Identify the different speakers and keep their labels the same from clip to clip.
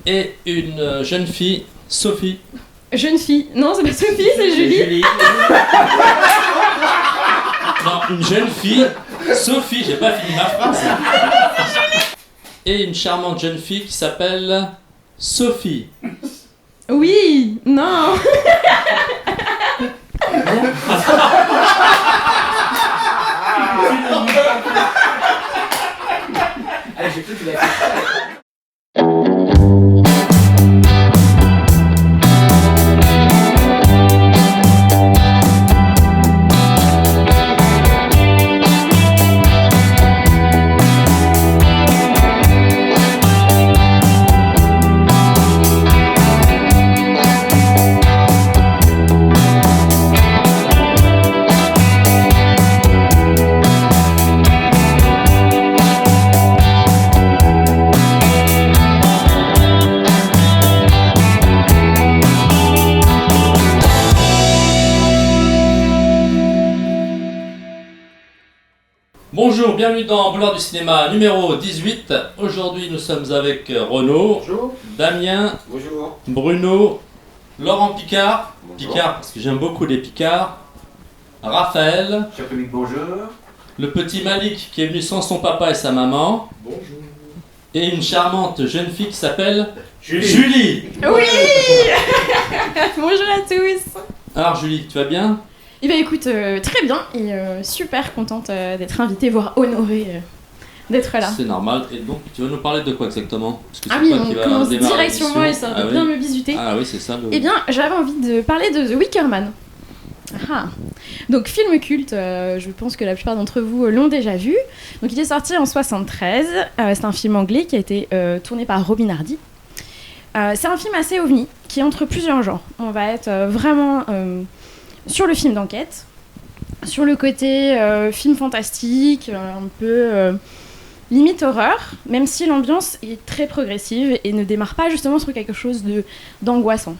Speaker 1: Et une jeune fille, Sophie.
Speaker 2: Jeune fille. Non, c'est pas Sophie, c'est Julie.
Speaker 1: Non, une jeune fille, Sophie, j'ai pas fini ma phrase. Et une charmante jeune fille qui s'appelle Sophie.
Speaker 2: Oui, non.
Speaker 3: Allez, j'ai cru que tu l'avais fait.
Speaker 1: Bonjour, bienvenue dans Boulevard du cinéma numéro 18. Aujourd'hui, nous sommes avec Renaud,
Speaker 3: Bonjour.
Speaker 1: Damien,
Speaker 3: Bonjour.
Speaker 1: Bruno, Laurent Picard,
Speaker 3: Bonjour.
Speaker 1: Picard parce que j'aime beaucoup les Picards, Raphaël,
Speaker 3: Cher public, bonjour.
Speaker 1: le petit Malik qui est venu sans son papa et sa maman,
Speaker 3: Bonjour.
Speaker 1: et une charmante jeune fille qui s'appelle Julie.
Speaker 2: Oui. Bonjour à tous.
Speaker 1: Alors Julie, tu vas bien?
Speaker 2: Eh bien écoute, très bien et super contente d'être invitée, voire honorée d'être là.
Speaker 1: C'est normal. Et donc, tu vas nous parler de quoi exactement? Parce que
Speaker 2: Ah
Speaker 1: c'est
Speaker 2: oui,
Speaker 1: toi qui
Speaker 2: on
Speaker 1: vas
Speaker 2: commence
Speaker 1: démarrer
Speaker 2: direct sur moi et ça
Speaker 1: l'émission.
Speaker 2: va
Speaker 1: Ah
Speaker 2: bien
Speaker 1: oui.
Speaker 2: me bisuter.
Speaker 1: Ah oui, c'est ça.
Speaker 2: Eh bien, j'avais envie de parler de The Wicker Man. Ah. Donc, film culte, je pense que la plupart d'entre vous l'ont déjà vu. Donc, il est sorti en 73. C'est un film anglais qui a été tourné par Robin Hardy. C'est un film assez ovni, qui est entre plusieurs genres. On va être vraiment sur le film d'enquête, sur le côté film fantastique, un peu limite horreur, même si l'ambiance est très progressive et ne démarre pas justement sur quelque chose d'angoissant.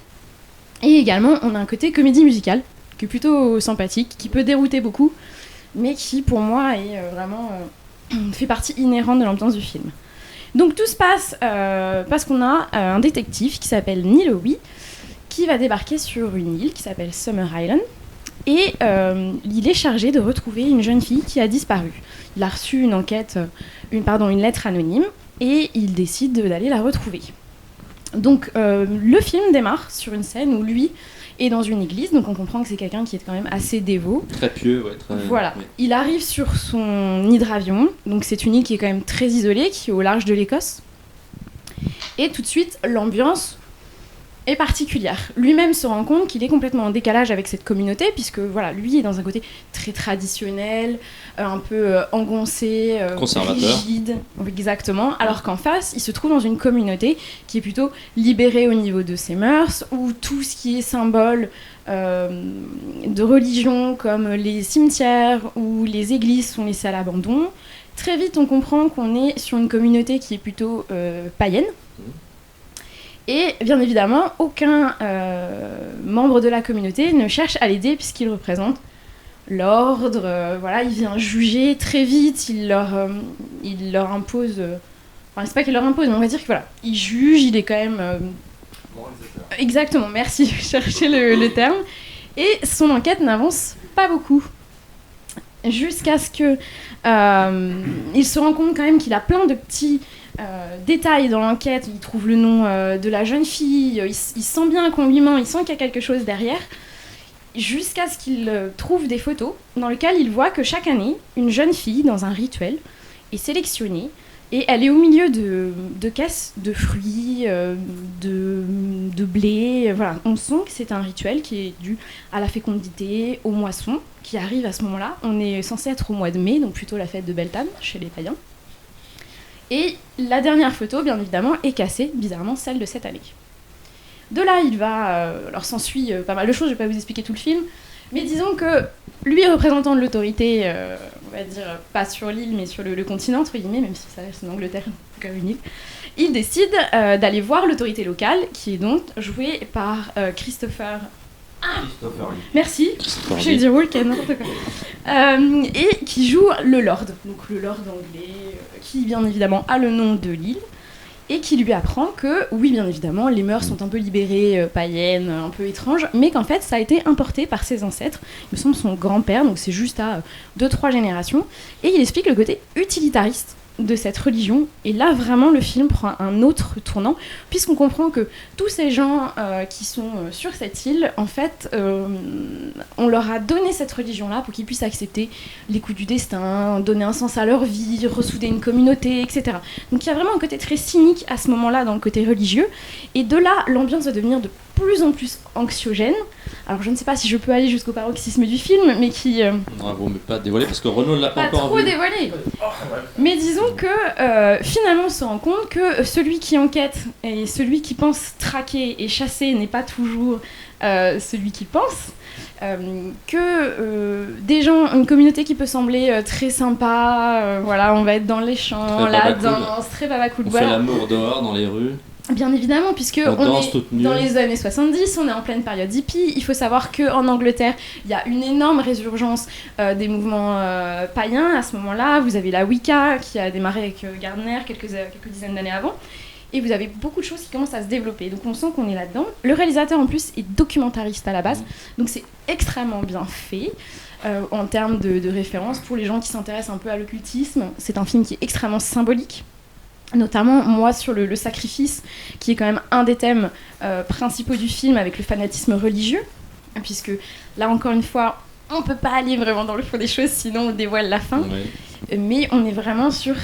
Speaker 2: Et également, on a un côté comédie musicale, qui est plutôt sympathique, qui peut dérouter beaucoup, mais qui, pour moi, est vraiment fait partie inhérente de l'ambiance du film. Donc tout se passe parce qu'on a un détective qui s'appelle Neil Owie, qui va débarquer sur une île qui s'appelle Summer Island, et il est chargé de retrouver une jeune fille qui a disparu. Il a reçu une lettre anonyme, et il décide d'aller la retrouver. Donc le film démarre sur une scène où lui est dans une église, donc on comprend que c'est quelqu'un qui est quand même assez dévot.
Speaker 1: Très pieux, ouais.
Speaker 2: Voilà.
Speaker 1: Oui.
Speaker 2: Il arrive sur son hydravion, donc c'est une île qui est quand même très isolée, qui est au large de l'Écosse. Et tout de suite, l'ambiance est particulière. Lui-même se rend compte qu'il est complètement en décalage avec cette communauté, puisque voilà, lui est dans un côté très traditionnel, un peu engoncé,
Speaker 1: Conservateur.
Speaker 2: rigide, exactement, alors qu'en face, il se trouve dans une communauté qui est plutôt libérée au niveau de ses mœurs, où tout ce qui est symbole de religion, comme les cimetières ou les églises, sont laissés à l'abandon. Très vite, on comprend qu'on est sur une communauté qui est plutôt païenne. Et bien évidemment, aucun membre de la communauté ne cherche à l'aider puisqu'il représente l'ordre. Voilà, il vient juger très vite, il leur impose... Enfin, c'est pas qu'il leur impose, mais on va dire que voilà, il juge, il est quand même... Exactement, merci, je cherchais le terme. Et son enquête n'avance pas beaucoup. Jusqu'à ce que il se rend compte quand même qu'il a plein de petits détails dans l'enquête. Il trouve le nom de la jeune fille, il sent bien qu'on lui ment, il sent qu'il y a quelque chose derrière, jusqu'à ce qu'il trouve des photos dans lesquelles il voit que chaque année, une jeune fille, dans un rituel, est sélectionnée, et elle est au milieu de caisses de fruits, de blé. Voilà. On sent que c'est un rituel qui est dû à la fécondité, aux moissons, qui arrivent à ce moment-là. On est censé être au mois de mai, donc plutôt la fête de Beltane, chez les païens. Et la dernière photo, bien évidemment, est cassée, bizarrement, celle de cette année. De là, il va... alors s'ensuit pas mal de choses, je ne vais pas vous expliquer tout le film, mais disons que lui, représentant de l'autorité, on va dire, pas sur l'île, mais sur le continent, entre guillemets, même si ça reste en Angleterre, c'est quand même une île, il décide d'aller voir l'autorité locale, qui est donc jouée par Christopher Lee. Merci, je vais dire Walken, n'importe quoi. Et qui joue le Lord, donc le Lord anglais, qui bien évidemment a le nom de l'île. et qui lui apprend que, oui, bien évidemment, les mœurs sont un peu libérées, païennes, un peu étranges, mais qu'en fait, ça a été importé par ses ancêtres, il me semble son grand-père, donc c'est juste à 2-3 générations, et il explique le côté utilitariste de cette religion, et là vraiment le film prend un autre tournant, puisqu'on comprend que tous ces gens qui sont sur cette île, en fait, on leur a donné cette religion-là pour qu'ils puissent accepter les coups du destin, donner un sens à leur vie, ressouder une communauté, etc. Donc il y a vraiment un côté très cynique à ce moment-là dans le côté religieux, et de là, l'ambiance va devenir de plus en plus anxiogène. Alors je ne sais pas si je peux aller jusqu'au paroxysme du film, mais qui...
Speaker 1: Non, vous ne pas dévoiler parce que Renaud l'a pas
Speaker 2: pas
Speaker 1: encore
Speaker 2: trop
Speaker 1: vu.
Speaker 2: dévoilé. Mais disons que finalement on se rend compte que celui qui enquête et celui qui pense traquer et chasser n'est pas toujours celui qui pense. Que des gens, une communauté qui peut sembler très sympa, voilà, on va être dans les champs,
Speaker 1: Très
Speaker 2: la
Speaker 1: babacool.
Speaker 2: danse, très babacool,
Speaker 1: On
Speaker 2: voilà.
Speaker 1: fait l'amour dehors dans les rues.
Speaker 2: Bien évidemment, puisque
Speaker 1: On
Speaker 2: on
Speaker 1: danse
Speaker 2: est
Speaker 1: toutes nues.
Speaker 2: dans les années 70, on est en pleine période hippie. Il faut savoir qu'en Angleterre, il y a une énorme résurgence des mouvements païens à ce moment-là. Vous avez la Wicca qui a démarré avec Gardner quelques dizaines d'années avant. Et vous avez beaucoup de choses qui commencent à se développer. Donc on sent qu'on est là-dedans. Le réalisateur en plus est documentariste à la base. Donc c'est extrêmement bien fait. En termes de référence, pour les gens qui s'intéressent un peu à l'occultisme, c'est un film qui est extrêmement symbolique. Notamment, moi, sur le sacrifice, qui est quand même un des thèmes principaux du film, avec le fanatisme religieux, puisque là, encore une fois, on peut pas aller vraiment dans le fond des choses, sinon on dévoile la fin.
Speaker 1: Ouais.
Speaker 2: Mais on est vraiment sur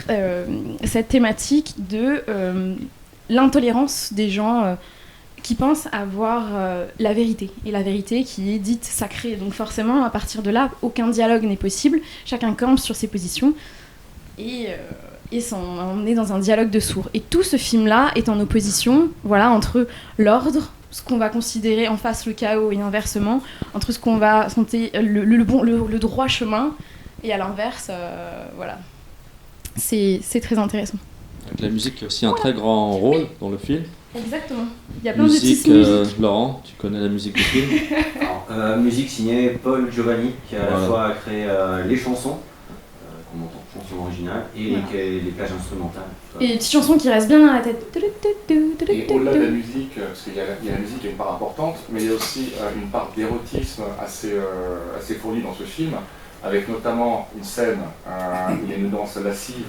Speaker 2: cette thématique de l'intolérance des gens qui pensent avoir la vérité, et la vérité qui est dite sacrée. Donc forcément, à partir de là, aucun dialogue n'est possible, chacun campe sur ses positions, et on est dans un dialogue de sourds. Et tout ce film-là est en opposition, voilà, entre l'ordre, ce qu'on va considérer en face le chaos, et inversement, entre ce qu'on va sentir le droit chemin, et à l'inverse, voilà. C'est très intéressant.
Speaker 1: Avec la musique qui a aussi un très grand rôle dans le film.
Speaker 2: Exactement. Il y a plein de petites
Speaker 1: Musique,
Speaker 2: musiques.
Speaker 1: Laurent, tu connais la musique du film?
Speaker 4: Alors, musique signée Paul Giovanni, qui a à la
Speaker 1: Voilà.
Speaker 4: fois créé les chansons, qu'on entend, chansons originales, et
Speaker 2: Voilà.
Speaker 4: les plages instrumentales.
Speaker 2: Et des petites chansons qui restent bien dans la tête.
Speaker 5: Et au-delà de la musique, parce qu'il y a la musique qui a une part importante, mais il y a aussi une part d'érotisme assez fournie dans ce film, avec notamment une scène où il y a une danse lascive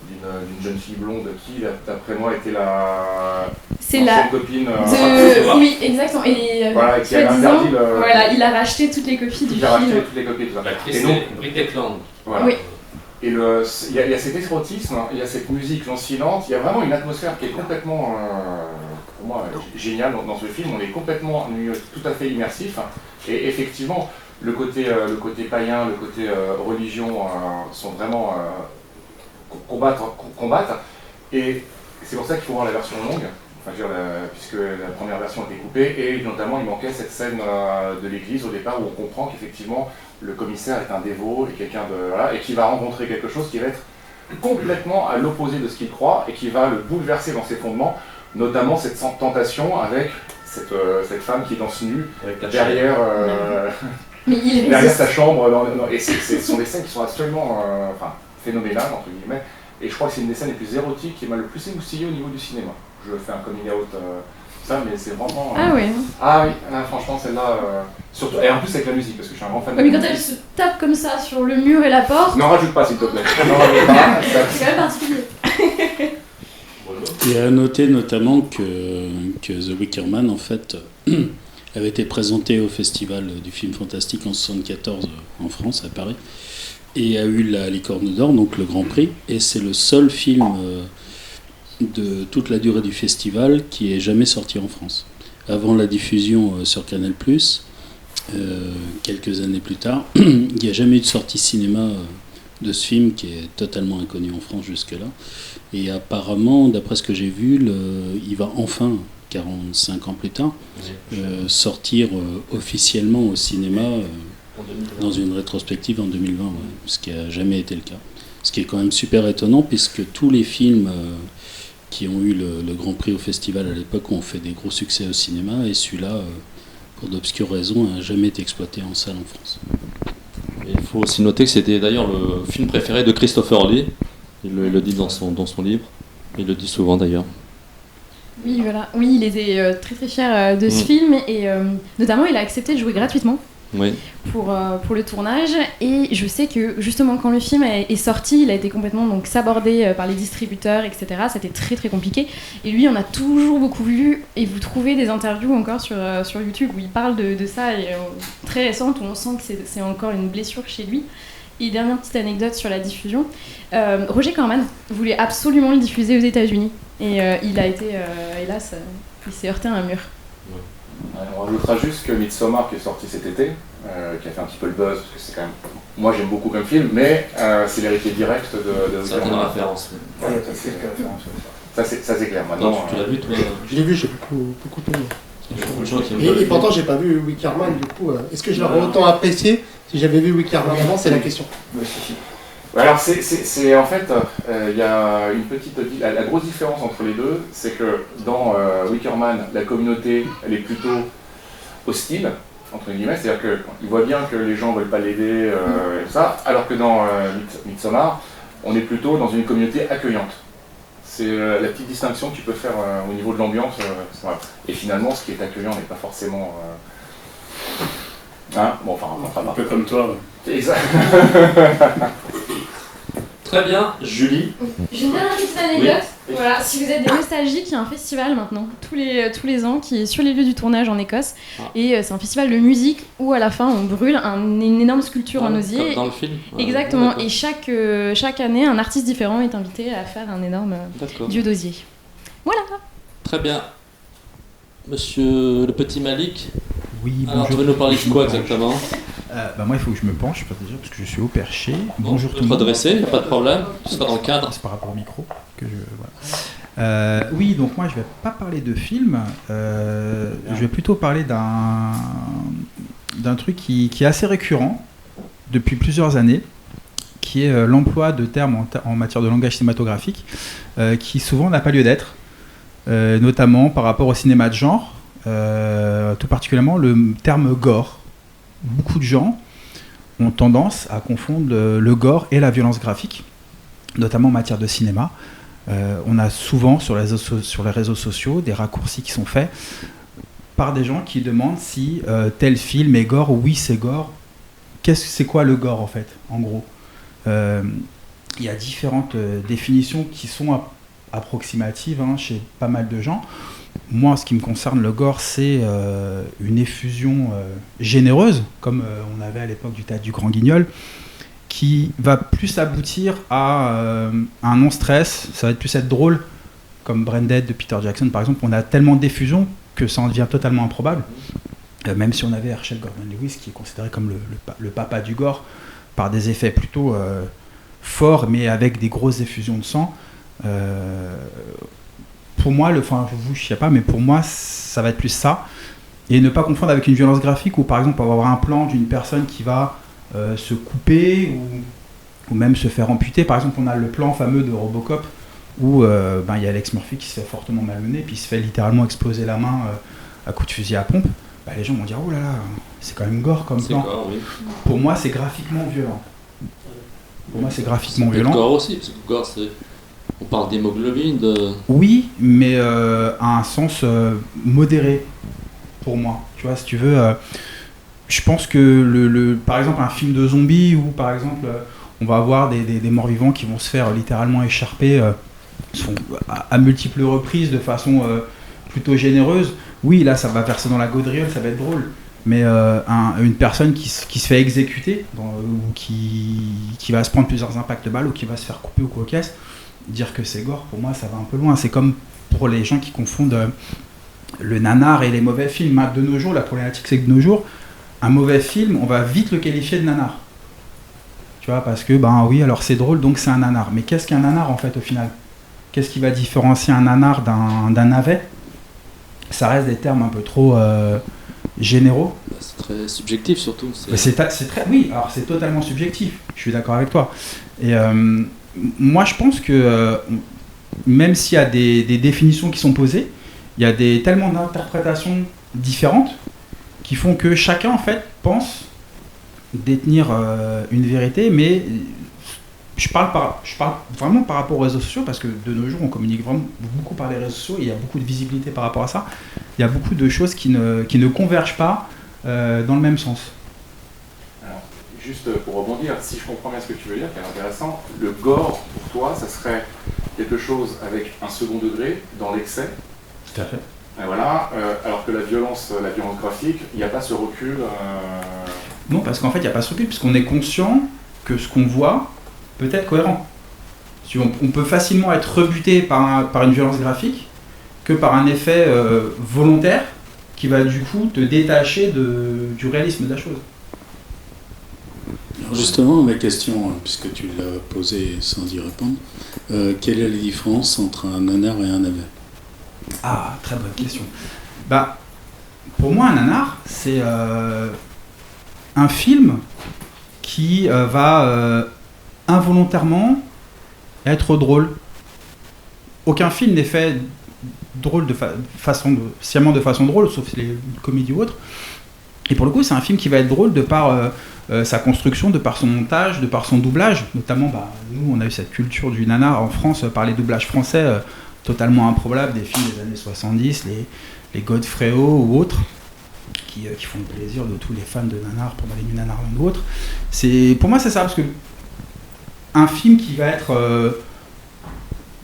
Speaker 5: d'une jeune fille blonde qui, d'après moi, était
Speaker 2: C'est
Speaker 5: l'ancienne
Speaker 2: la...
Speaker 5: copine.
Speaker 2: Oui, exactement. Et
Speaker 5: Voilà, et qui a
Speaker 2: soi-disant,
Speaker 5: interdit le.
Speaker 2: voilà, il a racheté toutes les copies du
Speaker 5: Il a racheté
Speaker 2: film.
Speaker 5: toutes les copies, tout ça.
Speaker 3: L'actrice,
Speaker 5: Et donc,
Speaker 3: c'est Britt Ekland.
Speaker 5: voilà.
Speaker 2: Oui.
Speaker 5: Et il y a cet érotisme, il y a cette musique lancinante, il y a vraiment une atmosphère qui est complètement, pour moi, géniale dans ce film. On est complètement tout à fait immersif. Et effectivement, le côté païen, le côté religion sont vraiment combattre. Et c'est pour ça qu'il faut voir la version longue, enfin, je veux dire, puisque la première version a été coupée, et notamment il manquait cette scène de l'église au départ où on comprend qu'effectivement le commissaire est un dévot et quelqu'un de voilà, et qui va rencontrer quelque chose qui va être complètement à l'opposé de ce qu'il croit et qui va le bouleverser dans ses fondements, notamment cette tentation avec cette femme qui danse nue derrière,
Speaker 2: Mais il
Speaker 5: derrière
Speaker 2: résiste.
Speaker 5: sa chambre, et ce sont des scènes qui sont absolument phénoménales, entre guillemets, et je crois que c'est une des scènes les plus érotiques qui m'a le plus émoustillé au niveau du cinéma. Je fais un coming out, ça, mais c'est vraiment...
Speaker 2: Ah ouais.
Speaker 5: Ah oui, franchement, celle-là, surtout, et en plus avec la musique, parce que je suis un grand fan
Speaker 2: Ouais,
Speaker 5: de
Speaker 2: mais
Speaker 5: la
Speaker 2: quand elle
Speaker 5: musique.
Speaker 2: se tape comme ça sur le mur et la porte,
Speaker 5: N'en rajoute pas, s'il te plaît. N'en rajoute pas,
Speaker 2: c'est quand même particulier.
Speaker 6: Et à noter notamment que The Wicker Man, en fait, avait été présenté au Festival du film fantastique en 1974 en France, à Paris, et a eu la Licorne d'Or, donc le Grand Prix, et c'est le seul film de toute la durée du festival qui est jamais sorti en France. Avant la diffusion sur Canal+, quelques années plus tard, il n'y a jamais eu de sortie cinéma de ce film qui est totalement inconnu en France jusque-là. Et apparemment, d'après ce que j'ai vu, il va enfin, 45 ans plus tard, sortir officiellement au cinéma dans une rétrospective en 2020, ouais, ce qui n'a jamais été le cas. Ce qui est quand même super étonnant, puisque tous les films qui ont eu le Grand Prix au festival à l'époque ont fait des gros succès au cinéma, et celui-là, pour d'obscures raisons, n'a jamais été exploité en salle en France.
Speaker 1: Il faut aussi noter que c'était d'ailleurs le film préféré de Christopher Lee. Il le dit dans son livre. Il le dit souvent d'ailleurs.
Speaker 2: Oui, voilà. Oui, il était très très fier de ce film et notamment il a accepté de jouer gratuitement
Speaker 1: Oui.
Speaker 2: pour le tournage. Et je sais que justement quand le film est sorti, il a été complètement donc sabordé par les distributeurs, etc. C'était très très compliqué. Et lui, on a toujours beaucoup lu et vous trouvez des interviews encore sur YouTube où il parle de ça et très récentes où on sent que c'est encore une blessure chez lui. Et dernière petite anecdote sur la diffusion, Roger Corman voulait absolument le diffuser aux États-Unis et il a été, hélas, il s'est heurté à un mur.
Speaker 5: On rajoutera juste que Midsommar, qui est sorti cet été, qui a fait un petit peu le buzz, parce que c'est quand même. Moi j'aime beaucoup comme film, mais c'est l'héritier direct de
Speaker 1: Certaines références.
Speaker 5: Ouais, ça c'est clair. Maintenant,
Speaker 1: Non, tu l'as vu toi?
Speaker 7: Je l'ai vu, j'ai beaucoup aimé.
Speaker 1: Il y a beaucoup de gens qui aiment pas le
Speaker 7: Et
Speaker 1: film.
Speaker 7: pourtant, j'ai pas vu Wickerman, du coup, est-ce que je l'aurais autant apprécié si j'avais vu Wickerman avant? C'est la question.
Speaker 5: Alors c'est en fait, il y a une petite. La grosse différence entre les deux, c'est que dans Wickerman, la communauté, elle est plutôt hostile, entre guillemets, c'est-à-dire qu'il voit bien que les gens veulent pas l'aider, et tout ça, alors que dans Midsommar, on est plutôt dans une communauté accueillante. C'est la petite distinction que tu peux faire au niveau de l'ambiance. Voilà. Et finalement, ce qui est accueillant n'est pas forcément. Hein, bon, enfin, on
Speaker 6: Un peu comme toi. Ouais.
Speaker 5: Exact.
Speaker 1: Très bien, Julie.
Speaker 2: J'ai une dernière petite anecdote. Voilà, si vous êtes des nostalgiques, il y a un festival maintenant, tous les ans, qui est sur les lieux du tournage en Écosse.
Speaker 1: Ah.
Speaker 2: Et c'est un festival de musique où à la fin on brûle une énorme sculpture en osier.
Speaker 1: Comme dans le film.
Speaker 2: Exactement.
Speaker 1: D'accord.
Speaker 2: Et chaque année, un artiste différent est invité à faire un énorme
Speaker 1: D'accord.
Speaker 2: dieu d'osier. Voilà.
Speaker 1: Très bien. Monsieur le petit Malik,
Speaker 8: Oui,
Speaker 1: alors tu veux nous parler de quoi exactement?
Speaker 8: Moi, il faut que je me penche déjà parce que je suis au perché. Bonjour
Speaker 1: tu
Speaker 8: tout
Speaker 1: peux
Speaker 8: le
Speaker 1: te
Speaker 8: monde.
Speaker 1: redresser, pas de problème, tu seras dans le cadre.
Speaker 8: C'est par rapport au micro que je. Voilà. Oui, donc moi, je vais pas parler de film. Je vais plutôt parler d'un truc qui est assez récurrent depuis plusieurs années, qui est l'emploi de termes en matière de langage cinématographique, qui souvent n'a pas lieu d'être, notamment par rapport au cinéma de genre, tout particulièrement le terme gore. Beaucoup de gens ont tendance à confondre le gore et la violence graphique, notamment en matière de cinéma. On a souvent sur les réseaux sociaux des raccourcis qui sont faits par des gens qui demandent si tel film est gore ou oui c'est gore. C'est quoi le gore en fait, en gros? Il y a différentes définitions qui sont approximatives chez pas mal de gens. Moi, en ce qui me concerne, le gore, c'est une effusion généreuse, comme on avait à l'époque du théâtre du Grand Guignol, qui va plus aboutir à un non-stress. Ça va plus être drôle, comme Brain Dead de Peter Jackson, par exemple. On a tellement d'effusion que ça en devient totalement improbable. Même si on avait Herschel Gordon Lewis, qui est considéré comme le papa du gore, par des effets plutôt forts, mais avec des grosses effusions de sang. Pour moi, je sais pas, mais pour moi, ça va être plus ça. Et ne pas confondre avec une violence graphique où, par exemple, on va avoir un plan d'une personne qui va se couper ou même se faire amputer. Par exemple, on a le plan fameux de Robocop où y a Alex Murphy qui se fait fortement malmener, puis il se fait littéralement exploser la main à coup de fusil à pompe. Les gens vont dire « Oh là là, c'est quand même gore comme plan. »
Speaker 1: Oui.
Speaker 8: Pour moi, c'est graphiquement violent.
Speaker 1: C'est gore aussi, parce que gore, c'est... On parle d'hémoglobine,
Speaker 8: Oui, mais à un sens modéré, pour moi. Tu vois, si tu veux, je pense que, par exemple, un film de zombies, où, par exemple, on va avoir des morts-vivants qui vont se faire littéralement écharper à multiples reprises, de façon plutôt généreuse, oui, là, ça va verser dans la gaudriole, ça va être drôle. Mais une personne qui se fait exécuter, ou qui va se prendre plusieurs impacts de balles, ou qui va se faire couper ou quoi qu'est-ce, dire que c'est gore, pour moi, ça va un peu loin. C'est comme pour les gens qui confondent le nanar et les mauvais films. De nos jours, la problématique, c'est que de nos jours, un mauvais film, on va vite le qualifier de nanar. Tu vois, parce que, oui, alors c'est drôle, donc c'est un nanar. Mais qu'est-ce qu'un nanar, en fait, au final? Qu'est-ce qui va différencier un nanar d'un navet? Ça reste des termes un peu trop généraux.
Speaker 1: C'est très subjectif, surtout.
Speaker 8: Oui, alors c'est totalement subjectif. Je suis d'accord avec toi. Et moi, je pense que même s'il y a des définitions qui sont posées, il y a tellement d'interprétations différentes qui font que chacun, en fait, pense détenir une vérité, mais je parle vraiment par rapport aux réseaux sociaux, parce que de nos jours, on communique vraiment beaucoup par les réseaux sociaux, et il y a beaucoup de visibilité par rapport à ça. Il y a beaucoup de choses qui ne convergent pas dans le même sens.
Speaker 5: Alors, juste pour rebondir, si je comprends bien ce que tu veux dire, qui est intéressant, le gore, pour toi, ça serait quelque chose avec un second degré, dans l'excès.
Speaker 8: Tout à fait.
Speaker 5: Et voilà, alors que la violence graphique, il n'y a pas ce recul.
Speaker 8: Non, parce qu'en fait, il n'y a pas ce recul, puisqu'on est conscient que ce qu'on voit peut être cohérent. On peut facilement être rebuté par une violence graphique que par un effet volontaire qui va du coup te détacher du réalisme de la chose.
Speaker 6: Alors justement, ma question, puisque tu l'as posée sans y répondre, quelle est la différence entre un nanar et un navet ?
Speaker 8: Ah, très bonne question. Pour moi, un nanar, c'est un film qui va involontairement être drôle. Aucun film n'est fait drôle sciemment de façon drôle, sauf les comédies ou autres. Et pour le coup, c'est un film qui va être drôle de par sa construction, de par son montage, de par son doublage. Notamment, nous, on a eu cette culture du nanar en France par les doublages français totalement improbables des films des années 70, les Godfrey-O ou autres, qui font le plaisir de tous les fans de nanar pendant les nuits nanarland ou autres. Pour moi, c'est ça, parce que un film qui va être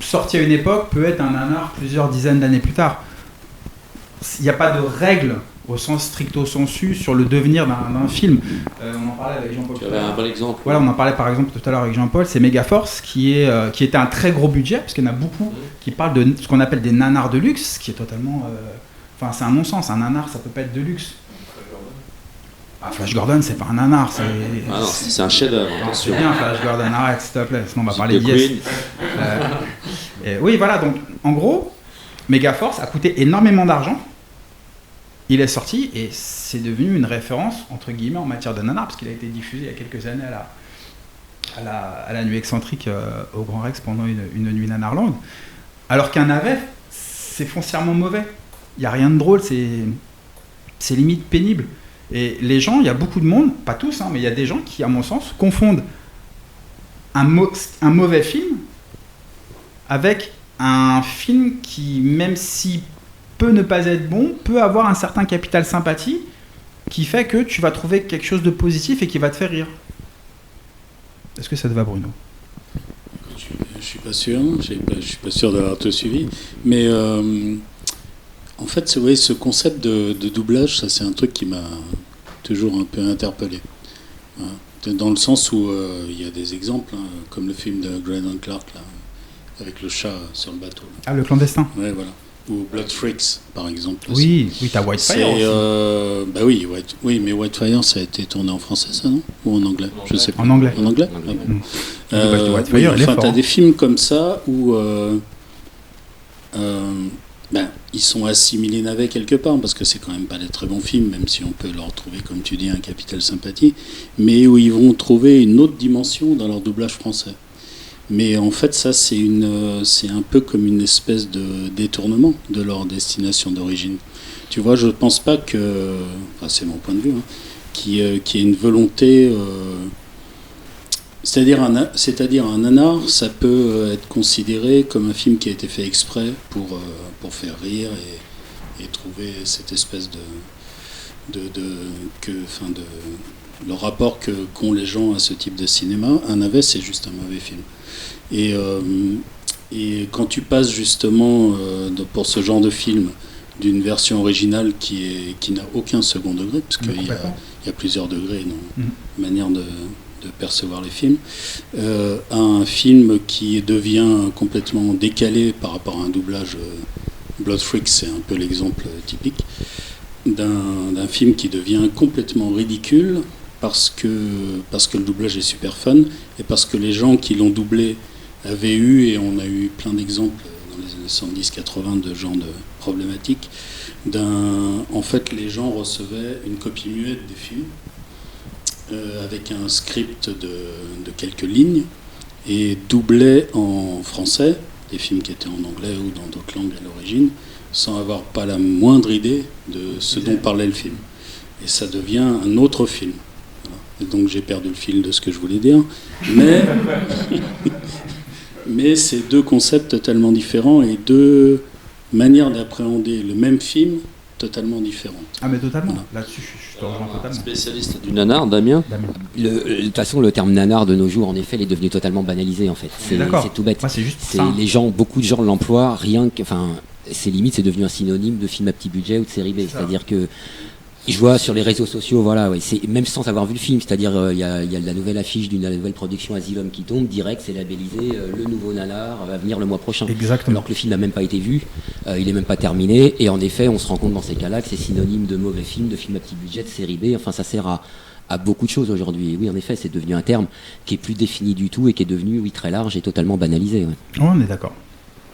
Speaker 8: sorti à une époque peut être un nanar plusieurs dizaines d'années plus tard. Il n'y a pas de règle au sens stricto sensu sur le devenir d'un film. On en parlait avec Jean-Paul.
Speaker 1: Tu avais un bon exemple.
Speaker 8: Voilà, on en parlait par exemple tout à l'heure avec Jean-Paul, c'est Megaforce qui était un très gros budget, parce qu'il y en a beaucoup qui parlent de ce qu'on appelle des nanars de luxe, ce qui est totalement... c'est un non-sens, un nanar ça peut pas être de luxe. Flash Gordon, c'est pas un nanar, c'est...
Speaker 1: Ah non, c'est un chef-d'œuvre, attention.
Speaker 8: C'est bien Flash Gordon, arrête s'il te plaît, sinon on va parler d'Ies. Oui, voilà, donc en gros, Megaforce a coûté énormément d'argent. Il est sorti et c'est devenu une référence, entre guillemets, en matière de nanar, parce qu'il a été diffusé il y a quelques années à la nuit excentrique au Grand Rex pendant une nuit nanarland. Alors qu'un navet, c'est foncièrement mauvais. Il n'y a rien de drôle, c'est limite pénible. Et les gens, il y a beaucoup de monde, pas tous, mais il y a des gens qui, à mon sens, confondent un mauvais film avec un film qui, même si peut ne pas être bon, peut avoir un certain capital sympathie qui fait que tu vas trouver quelque chose de positif et qui va te faire rire. Est-ce que ça te va, Bruno ?
Speaker 6: Je suis pas sûr, je suis pas sûr d'avoir tout suivi, mais en fait, vous voyez, ce concept de doublage, ça c'est un truc qui m'a toujours un peu interpellé. Voilà. Dans le sens où il y a des exemples, comme le film de Greydon Clark, là, avec le chat sur le bateau. Là.
Speaker 8: Ah, le clandestin.
Speaker 6: Ouais, voilà. Ou Blood Freaks, par exemple.
Speaker 8: Oui, t'as Whitefire aussi.
Speaker 6: Oui, mais Whitefire, ça a été tourné en français, ça, non ? Ou en anglais ? Je sais pas.
Speaker 8: En anglais.
Speaker 6: En anglais ? T'as des films comme ça où ils sont assimilés navets quelque part, parce que c'est quand même pas des très bons films, même si on peut leur trouver, comme tu dis, un capital sympathie, mais où ils vont trouver une autre dimension dans leur doublage français. Mais en fait, ça, c'est un peu comme une espèce de détournement de leur destination d'origine. Tu vois, je ne pense pas que, c'est mon point de vue, qu'il y ait une volonté... C'est-à-dire un nanar, ça peut être considéré comme un film qui a été fait exprès pour faire rire et trouver cette espèce le rapport qu'ont les gens à ce type de cinéma. Un navet, c'est juste un mauvais film. Et quand tu passes justement pour ce genre de film d'une version originale qui n'a aucun second degré, parce qu'il y a plusieurs degrés dans la manière de percevoir les films, à un film qui devient complètement décalé par rapport à un doublage. Blood Freaks, c'est un peu l'exemple typique d'un film qui devient complètement ridicule parce que le doublage est super fun et parce que les gens qui l'ont doublé avaient eu, et on a eu plein d'exemples dans les années 70-80 de genre de problématiques, en fait les gens recevaient une copie muette des films avec un script de quelques lignes et doublait en français des films qui étaient en anglais ou dans d'autres langues à l'origine, sans avoir pas la moindre idée de ce dont parlait le film. Et ça devient un autre film. Voilà. Et donc j'ai perdu le fil de ce que je voulais dire. Mais, mais c'est deux concepts totalement différents et deux manières d'appréhender le même film totalement différentes.
Speaker 8: Ah mais totalement,
Speaker 6: Voilà.
Speaker 8: là-dessus je te rejoins totalement.
Speaker 1: Spécialiste du nanar, Damien.
Speaker 3: De toute façon, le terme nanar de nos jours, en effet, il est devenu totalement banalisé, en fait.
Speaker 8: D'accord.
Speaker 3: C'est tout bête.
Speaker 8: Moi c'est juste ça.
Speaker 3: Les gens, beaucoup de gens l'emploient, rien que, enfin, c'est limite, c'est devenu un synonyme de film à petit budget ou de série B. C'est-à-dire que je vois sur les réseaux sociaux, voilà, ouais, c'est même sans avoir vu le film, c'est-à-dire il y a la nouvelle affiche d'une nouvelle production Asylum qui tombe, direct, c'est labellisé le nouveau nanar va venir le mois prochain.
Speaker 8: Exactement.
Speaker 3: Alors que le film n'a même pas été vu, il est même pas terminé, et en effet, on se rend compte dans ces cas-là que c'est synonyme de mauvais film, de film à petit budget, de série B. Enfin, ça sert à beaucoup de choses aujourd'hui. Et oui, en effet, c'est devenu un terme qui est plus défini du tout et qui est devenu, oui, très large et totalement banalisé. Ouais.
Speaker 8: On est d'accord.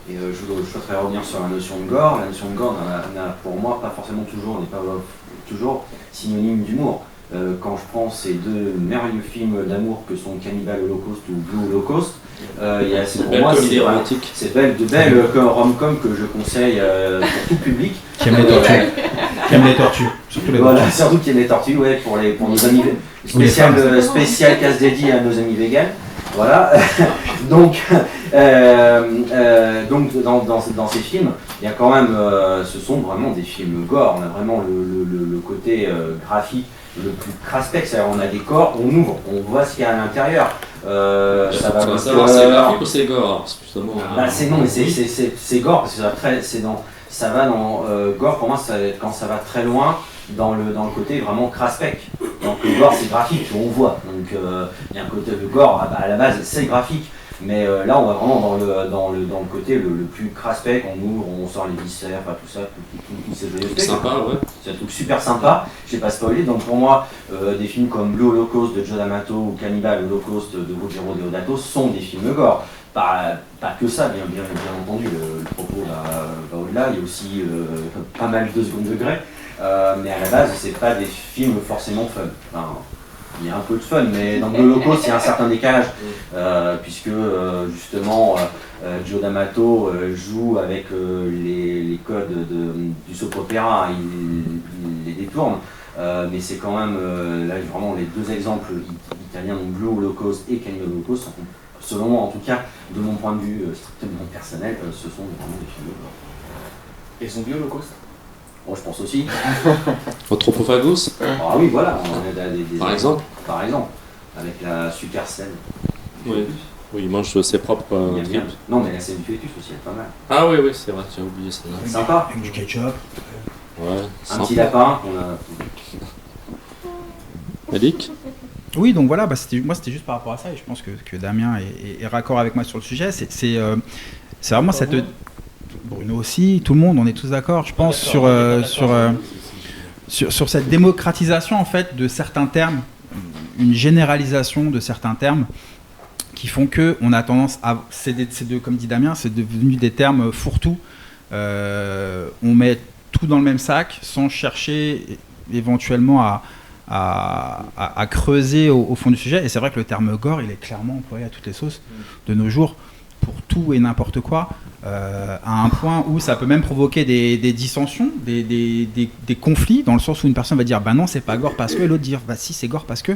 Speaker 4: Et je souhaiterais revenir sur la notion de gore. La notion de gore n'a pour moi pas forcément toujours, n'est pas toujours synonyme d'humour. Quand je prends ces deux merveilleux films d'amour que sont Cannibal Holocaust ou Blue Holocaust, pour moi c'est de belles rom-com que je conseille pour tout public.
Speaker 8: Qui aime les tortues. Qui aime les tortues. Surtout les
Speaker 4: Voilà,
Speaker 8: tortues.
Speaker 4: surtout qui aime les tortues, ouais, pour nos amis spécial casse dédié à nos amis véganes. Voilà. Donc dans ces films, il y a quand même, ce sont vraiment des films gore. On a vraiment le côté graphique le plus craspec, c'est-à-dire on a des corps, on ouvre, on voit ce qu'il y a à l'intérieur. Ça va
Speaker 1: savoir c'est graphique ou c'est gore. C'est justement.
Speaker 4: Non, mais c'est gore parce que ça va dans gore pour moi, quand ça va très loin. Dans le côté vraiment craspec. Donc le gore c'est graphique, on voit. Donc il y a un côté de gore à la base c'est graphique, mais là on va vraiment dans le côté le plus craspec, on ouvre, on sort les viscères, enfin tout ça, tous ces joyeux
Speaker 1: C'est sympa, ouais.
Speaker 4: C'est un truc super sympa, je vais pas spoiler. Donc pour moi, des films comme Blue Holocaust de Joe D'Amato ou Cannibal Holocaust de Ruggero Deodato sont des films gore. Pas que ça, bien entendu, le propos va au-delà, il y a aussi pas mal de second degré. Mais à la base, c'est pas des films forcément fun. Enfin, il y a un peu de fun, mais dans Holocaust, il y a un certain décalage, puisque justement, Joe D'Amato joue avec les codes du soap opéra, il les détourne. Mais c'est quand même, là vraiment, les deux exemples italiens, donc Blue Holocaust et Cannibal Holocaust, selon moi, en tout cas, de mon point de vue strictement personnel, ce sont vraiment des films gore.
Speaker 5: Et Zombie Holocaust?
Speaker 4: Bon, je pense aussi.
Speaker 1: Anthropophagus.
Speaker 4: Ah oui, voilà, on a des
Speaker 1: Par exemple.
Speaker 4: Par exemple, avec la super scène.
Speaker 1: Oui, il mange ses propres
Speaker 4: Il y a bien-
Speaker 1: tripes.
Speaker 4: Non, mais la scène du fœtus aussi, elle est pas mal.
Speaker 1: Ah oui, c'est vrai, j'ai oublié celle-là.
Speaker 4: C'est sympa.
Speaker 8: Avec du ketchup.
Speaker 1: Ouais,
Speaker 4: Un
Speaker 1: sympa.
Speaker 4: petit lapin qu'on a.
Speaker 1: Malik.
Speaker 8: Oui, donc voilà, c'était juste par rapport à ça, et je pense que Damien est raccord avec moi sur le sujet. C'est vraiment cette... Bruno aussi, tout le monde, on est tous d'accord, je pense, sur cette démocratisation en fait de certains termes, une généralisation de certains termes qui font que on a tendance à... comme dit Damien, c'est devenu des termes fourre-tout. On met tout dans le même sac sans chercher éventuellement à creuser au fond du sujet. Et c'est vrai que le terme gore, il est clairement employé à toutes les sauces de nos jours pour tout et n'importe quoi, à un point où ça peut même provoquer des dissensions, des conflits, dans le sens où une personne va dire bah non c'est pas gore parce que, et l'autre dire bah si c'est gore parce que.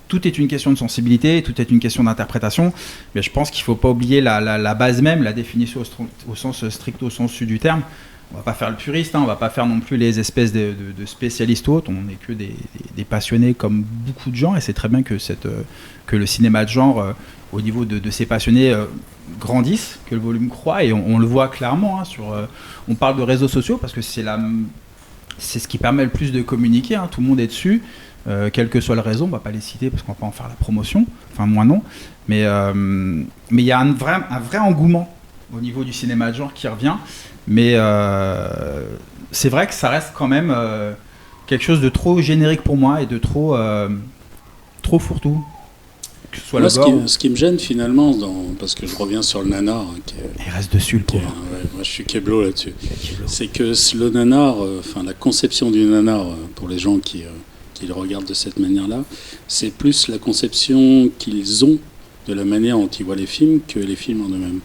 Speaker 8: Tout est une question de sensibilité, tout est une question d'interprétation, mais je pense qu'il ne faut pas oublier la base même, la définition au sens stricto sensu du terme. On va pas faire le puriste, on va pas faire non plus les espèces de spécialistes ou autres, on n'est que des passionnés comme beaucoup de gens, et c'est très bien que le cinéma de genre, au niveau de ces passionnés, grandisse, que le volume croît, et on le voit clairement. On parle de réseaux sociaux parce que c'est ce qui permet le plus de communiquer, tout le monde est dessus. Quel que soit le réseau, on va pas les citer parce qu'on va pas en faire la promotion, enfin moi non, mais il y a un vrai engouement au niveau du cinéma de genre qui revient, mais c'est vrai que ça reste quand même quelque chose de trop générique pour moi et de trop fourre-tout. Que ce soit
Speaker 6: Moi,
Speaker 8: le gore,
Speaker 6: ce qui me gêne finalement, parce que je reviens sur le nanar,
Speaker 8: il reste dessus le pauvre.
Speaker 6: moi je suis Keblo là-dessus, c'est que le nanar, la conception du nanar, pour les gens qui le regardent de cette manière-là, c'est plus la conception qu'ils ont de la manière dont ils voient les films que les films en eux-mêmes.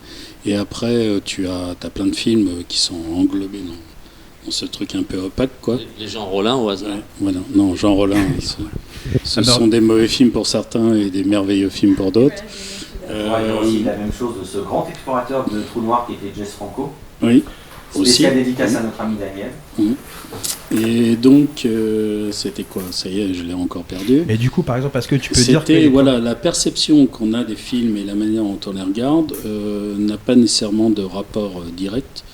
Speaker 6: Et après, tu as plein de films qui sont englobés ce truc un peu opaque, quoi.
Speaker 1: Les Jean Rollin au hasard.
Speaker 6: Ouais, voilà. Non, Jean Rollin, ce sont des mauvais films pour certains et des merveilleux films pour d'autres.
Speaker 4: Il y a aussi la même chose de ce grand explorateur de trous noirs qui était Jess Franco.
Speaker 6: Oui, aussi.
Speaker 4: Spécial dédicace à notre ami Daniel.
Speaker 6: Et donc, c'était quoi? Ça y est, je l'ai encore perdu.
Speaker 8: Et du coup, par exemple, est-ce que tu peux dire que...
Speaker 6: C'était, voilà, la perception qu'on a des films et la manière dont on les regarde n'a pas nécessairement de rapport direct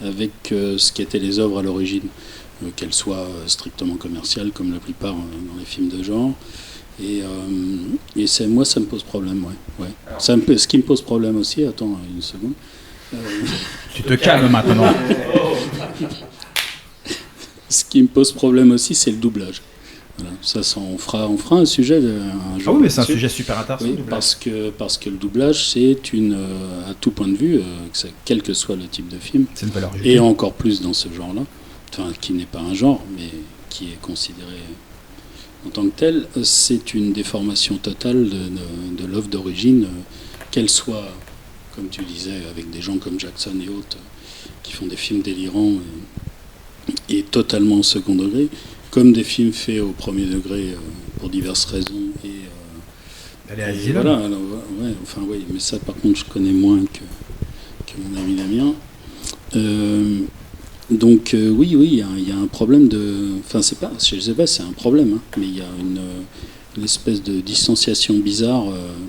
Speaker 6: avec ce qu'étaient les œuvres à l'origine, qu'elles soient strictement commerciales, comme la plupart dans les films de genre. Et moi, ça me pose problème, ouais. Ce qui me pose problème aussi, attends une seconde.
Speaker 8: Tu te calmes maintenant.
Speaker 6: Ce qui me pose problème aussi, c'est le doublage. Voilà, ça, on fera un sujet un jour.
Speaker 8: Ah oui, mais c'est un sujet super intéressant.
Speaker 6: Oui, parce que le doublage, c'est à tout point de vue, quel que soit le type de film,
Speaker 8: c'est une valeur ajoutée.
Speaker 6: Et encore plus dans ce genre-là, enfin, qui n'est pas un genre, mais qui est considéré en tant que tel, c'est une déformation totale de l'œuvre d'origine, qu'elle soit, comme tu disais, avec des gens comme Jackson et autres, qui font des films délirants et totalement au second degré, comme des films faits au premier degré pour diverses raisons.
Speaker 8: Allez, Asylum.
Speaker 6: Voilà, alors, ouais, enfin oui, mais ça par contre je connais moins que mon ami Damien. Donc oui, il y a un problème de... Enfin je sais pas, c'est un problème, hein, mais il y a une espèce de distanciation bizarre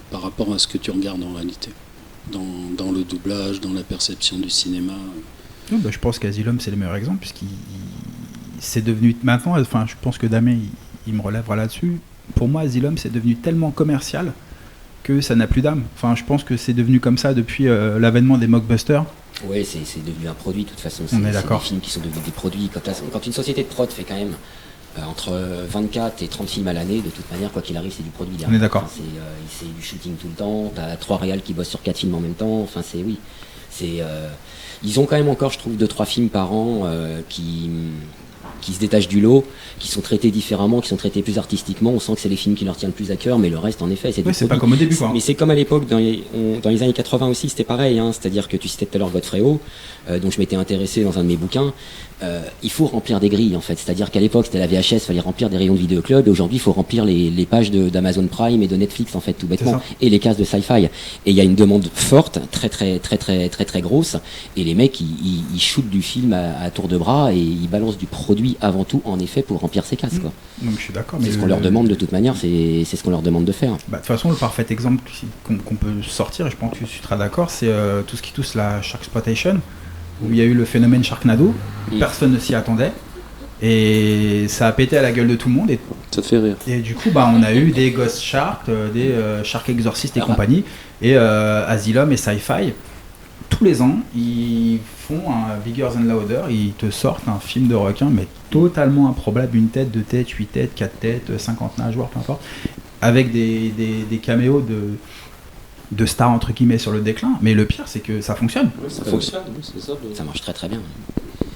Speaker 6: par rapport à ce que tu regardes en réalité, dans le doublage, dans la perception du cinéma.
Speaker 8: Non, je pense qu'Asylum c'est le meilleur exemple, puisqu'il c'est devenu maintenant, enfin je pense que Damien il me relèvera là-dessus. Pour moi, Asylum c'est devenu tellement commercial que ça n'a plus d'âme. Enfin, je pense que c'est devenu comme ça depuis l'avènement des mockbusters.
Speaker 3: Oui, c'est devenu un produit, de toute façon.
Speaker 8: On est d'accord.
Speaker 3: C'est des films qui sont devenus des produits. Quand une société de prod fait quand même entre 24 et 30 films à l'année, de toute manière, quoi qu'il arrive, c'est du produit.
Speaker 8: On est d'accord.
Speaker 3: Enfin, c'est du shooting tout le temps, t'as 3 réals qui bossent sur 4 films en même temps, enfin oui. Ils ont quand même encore, je trouve, 2-3 films par an qui se détachent du lot, qui sont traités différemment, qui sont traités plus artistiquement. On sent que c'est les films qui leur tiennent le plus à cœur, mais le reste, en effet, c'est du
Speaker 8: c'est pas comme au début, quoi.
Speaker 3: Mais c'est comme à l'époque, dans les années 80 aussi, c'était pareil, hein. C'est-à-dire que tu citais tout à l'heure Godfrey Ho, dont je m'étais intéressé dans un de mes bouquins. Il faut remplir des grilles, en fait. C'est-à-dire qu'à l'époque, c'était la VHS, il fallait remplir des rayons de vidéoclub, et aujourd'hui, il faut remplir les pages d'Amazon Prime et de Netflix, en fait, tout bêtement, et les cases de Sci-Fi. Et il y a une demande forte, très grosse, et les mecs, ils shootent du film à tour de bras, et ils balancent du produit avant tout, en effet, pour remplir ces cases, quoi.
Speaker 8: Donc je suis d'accord.
Speaker 3: C'est ce qu'on leur demande de toute manière, c'est ce qu'on leur demande de faire.
Speaker 8: De toute façon, le parfait exemple qu'on peut sortir, et je pense que tu seras d'accord, c'est tout ce qui touche la Sharksploitation, où il y a eu le phénomène Sharknado, personne ne s'y attendait, et ça a pété à la gueule de tout le monde. Et
Speaker 1: ça te fait rire.
Speaker 8: Et du coup, on a eu des Ghost Shark, des Shark Exorcist et compagnie, et Asylum et Sci-Fi. Tous les ans, ils font un Bigger Than Louder, ils te sortent un film de requin, mais totalement improbable, une tête, 2 têtes, 8 têtes, 4 têtes, 50 nageoires, peu importe, avec des caméos de stars entre guillemets sur le déclin. Mais le pire, c'est que ça fonctionne.
Speaker 1: Oui, ça fonctionne, c'est ça.
Speaker 3: Ça marche très bien.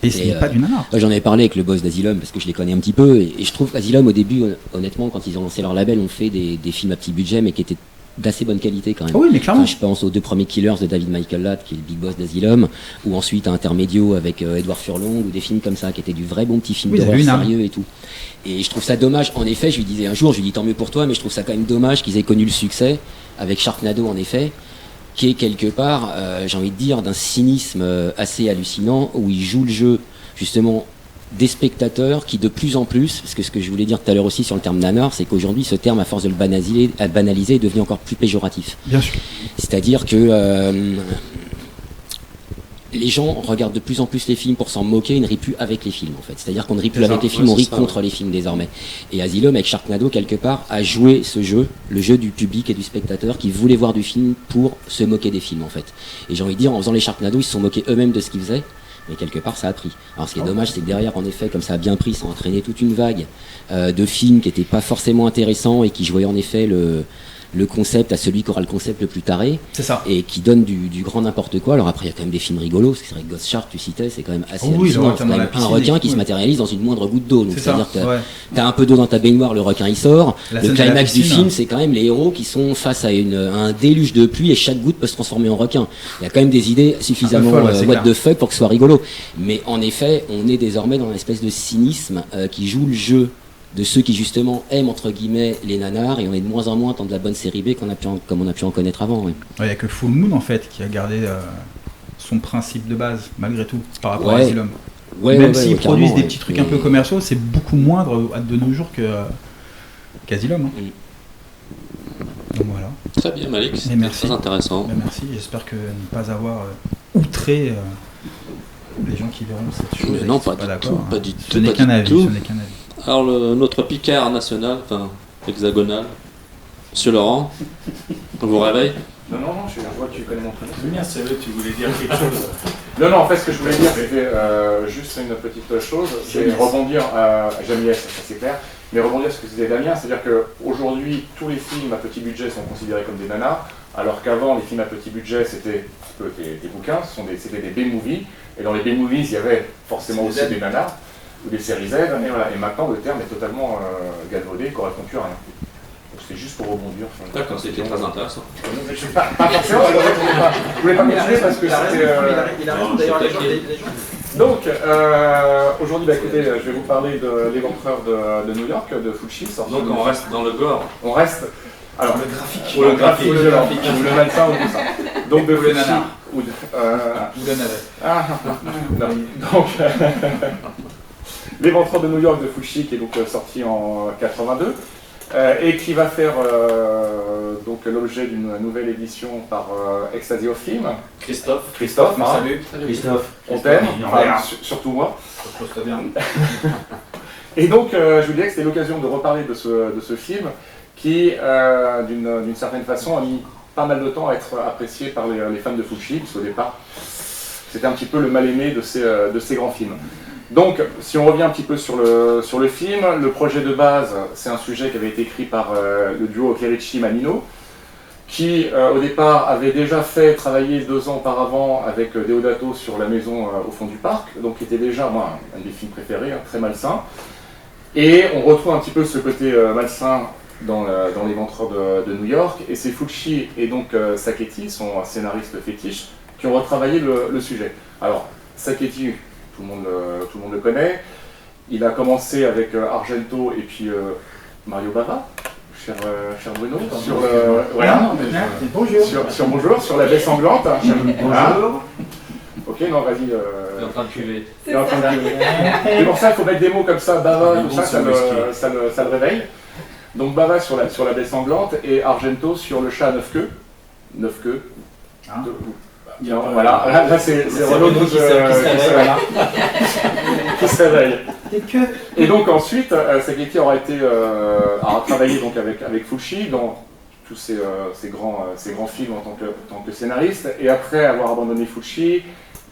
Speaker 8: Et c'est pas du nanar.
Speaker 3: J'en avais parlé avec le boss d'Asylum parce que je les connais un petit peu, et je trouve qu'Asylum au début, honnêtement, quand ils ont lancé leur label, ont fait des films à petit budget, mais qui étaient d'assez bonne qualité quand même.
Speaker 8: Oui, mais clairement.
Speaker 3: Enfin, je pense aux 2 premiers Killers de David Michael Latt, qui est le big boss d'Asylum, ou ensuite à Intermedio avec Edward Furlong, ou des films comme ça, qui étaient du vrai bon petit film d'horreur sérieux et tout. Et je trouve ça dommage, en effet, je lui disais un jour, je lui dis tant mieux pour toi, mais je trouve ça quand même dommage qu'ils aient connu le succès avec Sharknado, en effet, qui est quelque part, j'ai envie de dire, d'un cynisme assez hallucinant, où ils jouent le jeu, justement, des spectateurs qui de plus en plus, parce que ce que je voulais dire tout à l'heure aussi sur le terme nanar, c'est qu'aujourd'hui ce terme, à force de le banaliser, est devenu encore plus péjoratif.
Speaker 8: Bien sûr.
Speaker 3: C'est-à-dire que les gens regardent de plus en plus les films pour s'en moquer, ils ne rient plus avec les films en fait. C'est-à-dire qu'on ne rit plus avec les films, on rit contre les films désormais. Et Asylum avec Sharknado quelque part a joué ce jeu, le jeu du public et du spectateur qui voulait voir du film pour se moquer des films en fait. Et j'ai envie de dire, en faisant les Sharknado, ils se sont moqués eux-mêmes de ce qu'ils faisaient. Mais quelque part ça a pris. Alors ce qui est dommage, c'est que derrière, en effet, comme ça a bien pris, ça a entraîné toute une vague de films qui n'étaient pas forcément intéressants et qui jouaient en effet le concept à celui qui aura le concept le plus taré,
Speaker 8: C'est ça.
Speaker 3: et qui donne du grand n'importe quoi. Alors après, il y a quand même des films rigolos, c'est vrai que Ghost Shark, tu citais, c'est quand même assez
Speaker 8: Oui, le
Speaker 3: hallucinant.
Speaker 8: requin
Speaker 3: C'est
Speaker 8: dans
Speaker 3: quand
Speaker 8: la
Speaker 3: même un
Speaker 8: piscine,
Speaker 3: requin qui
Speaker 8: ouais.
Speaker 3: se matérialise dans une moindre goutte d'eau. Donc
Speaker 8: C'est ça.
Speaker 3: c'est-à-dire que
Speaker 8: Ouais.
Speaker 3: t'as un peu d'eau dans ta baignoire, le requin il sort.
Speaker 8: La
Speaker 3: Le
Speaker 8: scène de la
Speaker 3: climax du
Speaker 8: piscine.
Speaker 3: film, c'est quand même les héros qui sont face à un déluge de pluie et chaque goutte peut se transformer en requin. Il y a quand même des idées suffisamment
Speaker 8: folle, ouais, c'est
Speaker 3: what
Speaker 8: clair.
Speaker 3: the fuck pour que ce soit rigolo. Mais en effet, on est désormais dans une espèce de cynisme qui joue le jeu de ceux qui justement aiment entre guillemets les nanars, et on est de moins en moins dans de la bonne série B comme on a pu en connaître avant. Ouais.
Speaker 8: Il n'y a que Full Moon en fait qui a gardé son principe de base malgré tout par rapport à
Speaker 3: Ouais.
Speaker 8: Asylum.
Speaker 3: Ouais,
Speaker 8: Même
Speaker 3: ouais,
Speaker 8: s'ils
Speaker 3: ouais,
Speaker 8: produisent
Speaker 3: carrément,
Speaker 8: des
Speaker 3: ouais.
Speaker 8: petits trucs un
Speaker 3: Mais-
Speaker 8: peu commerciaux, c'est beaucoup moindre de nos jours qu'Asylum. Hein. Donc voilà.
Speaker 1: Très bien, Malik. C'était
Speaker 8: merci.
Speaker 1: très intéressant.
Speaker 8: Ben, merci. J'espère que ne pas avoir outré les gens qui verront cette chose.
Speaker 1: Mais
Speaker 8: et
Speaker 1: non,
Speaker 8: qui sont
Speaker 1: pas du
Speaker 8: d'accord,
Speaker 1: tout,
Speaker 8: hein.
Speaker 1: pas du
Speaker 8: Ce
Speaker 1: tout,
Speaker 8: n'est
Speaker 1: pas
Speaker 8: qu'un
Speaker 1: du
Speaker 8: avis.
Speaker 1: tout.
Speaker 8: Ce n'est qu'un avis.
Speaker 1: Alors, notre Picard national, enfin, hexagonal, Monsieur Laurent, on vous réveille.
Speaker 5: Non, je vois que tu connais mon prénom.
Speaker 9: Julien, c'est vrai que tu voulais dire quelque chose.
Speaker 5: Non, en fait, ce que je voulais dire, c'était juste une petite chose, c'est rebondir à Jamiès, ça c'est clair, mais rebondir sur ce que disait Damien, c'est-à-dire qu'aujourd'hui, tous les films à petit budget sont considérés comme des nanars, alors qu'avant, les films à petit budget, c'était un peu des bouquins, c'était des B-movies, et dans les B-movies, il y avait forcément aussi des nanars, ou des séries Z, et voilà. Et maintenant, le terme est totalement galvaudé, il ne correspond plus à rien. Donc c'est juste pour rebondir.
Speaker 1: D'accord, c'était très intéressant.
Speaker 5: Pas forcément, je voulais pas continuer parce que c'était...
Speaker 4: Il a raison, d'ailleurs, les gens...
Speaker 5: Donc, aujourd'hui, écoutez, je vais vous parler de L'Éventreur de New York, de Fulci.
Speaker 1: Donc on reste dans le gore.
Speaker 5: On reste... Alors,
Speaker 9: Le graphique.
Speaker 5: ou le graphique, ou le violent, ou le malsain, ou tout ça. Donc, de
Speaker 9: Ou le
Speaker 5: Fulci...
Speaker 9: nanar.
Speaker 5: Ou de...
Speaker 9: Ou la navette.
Speaker 5: non. Donc, L'Éventreur de New York de Fulci, qui est donc sorti en 82, et qui va faire donc l'objet d'une nouvelle édition par Ecstasy of Film. Christophe, hein.
Speaker 9: Salut.
Speaker 4: Christophe.
Speaker 5: On t'aime,
Speaker 9: Voilà.
Speaker 5: surtout moi.
Speaker 9: Ça se passe très bien.
Speaker 5: Et donc, je vous disais que c'était l'occasion de reparler de ce film qui, d'une certaine façon, a mis pas mal de temps à être apprécié par les fans de Fulci, parce qu'au départ, c'était un petit peu le mal-aimé de ces grands films. Donc, si on revient un petit peu sur le film, le projet de base, c'est un sujet qui avait été écrit par le duo Chierici-Manino, qui, au départ, avait déjà fait travailler 2 ans auparavant avec Deodato sur La Maison au fond du parc, donc qui était déjà, moi, un des films préférés, très malsain. Et on retrouve un petit peu ce côté malsain dans L'Éventreur de New York, et c'est Fulci et donc Sacchetti, son scénariste fétiche, qui ont retravaillé le sujet. Alors, Sacchetti, tout le monde le connaît. Il a commencé avec Argento et puis Mario Bava, cher Bruno, sur voilà, sur Bonjour, sur La Baie Sanglante. Bonjour. Ok, non, vas-y.
Speaker 1: Il est en train de cuver.
Speaker 5: Il est en train de cuver. C'est pour ça qu'il faut mettre des mots comme ça, Bava, tout ça, ça le réveille. Donc Bava sur la Baie Sanglante et Argento sur Le Chat à 9 queues. 9 queues.
Speaker 9: Hein
Speaker 5: Voilà, là c'est Renaud qui se réveille. Et donc ensuite, Sacchetti aura travaillé donc avec Fulci dans tous ces grands films en tant que scénariste. Et après avoir abandonné Fulci,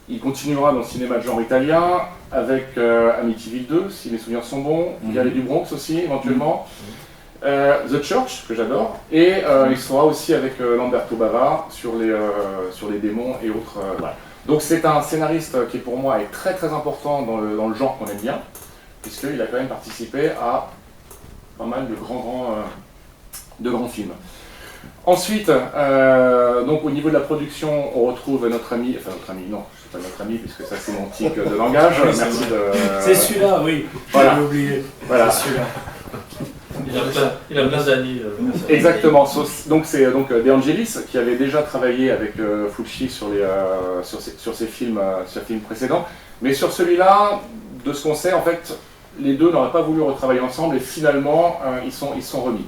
Speaker 5: il continuera dans le cinéma de genre italien avec Amityville 2, si mes souvenirs sont bons, Galets du Bronx aussi éventuellement. The Church, que j'adore, et il sera aussi avec Lamberto Bava sur les démons et autres. Voilà. Donc c'est un scénariste qui pour moi est très très important dans le genre qu'on aime bien, puisqu'il a quand même participé à pas mal de grands films. Ensuite, donc au niveau de la production, on retrouve notre ami, non, c'est pas notre ami, puisque ça c'est mon tic de langage, merci de...
Speaker 9: C'est celui-là, oui.
Speaker 5: Voilà.
Speaker 9: J'ai oublié.
Speaker 5: Voilà.
Speaker 9: C'est celui-là.
Speaker 1: Il a plein d'amis.
Speaker 5: Exactement. Donc c'est De Angelis qui avait déjà travaillé avec Fulci sur ses films précédents. Mais sur celui-là, de ce qu'on sait, en fait, les deux n'auraient pas voulu retravailler ensemble et finalement ils sont remis.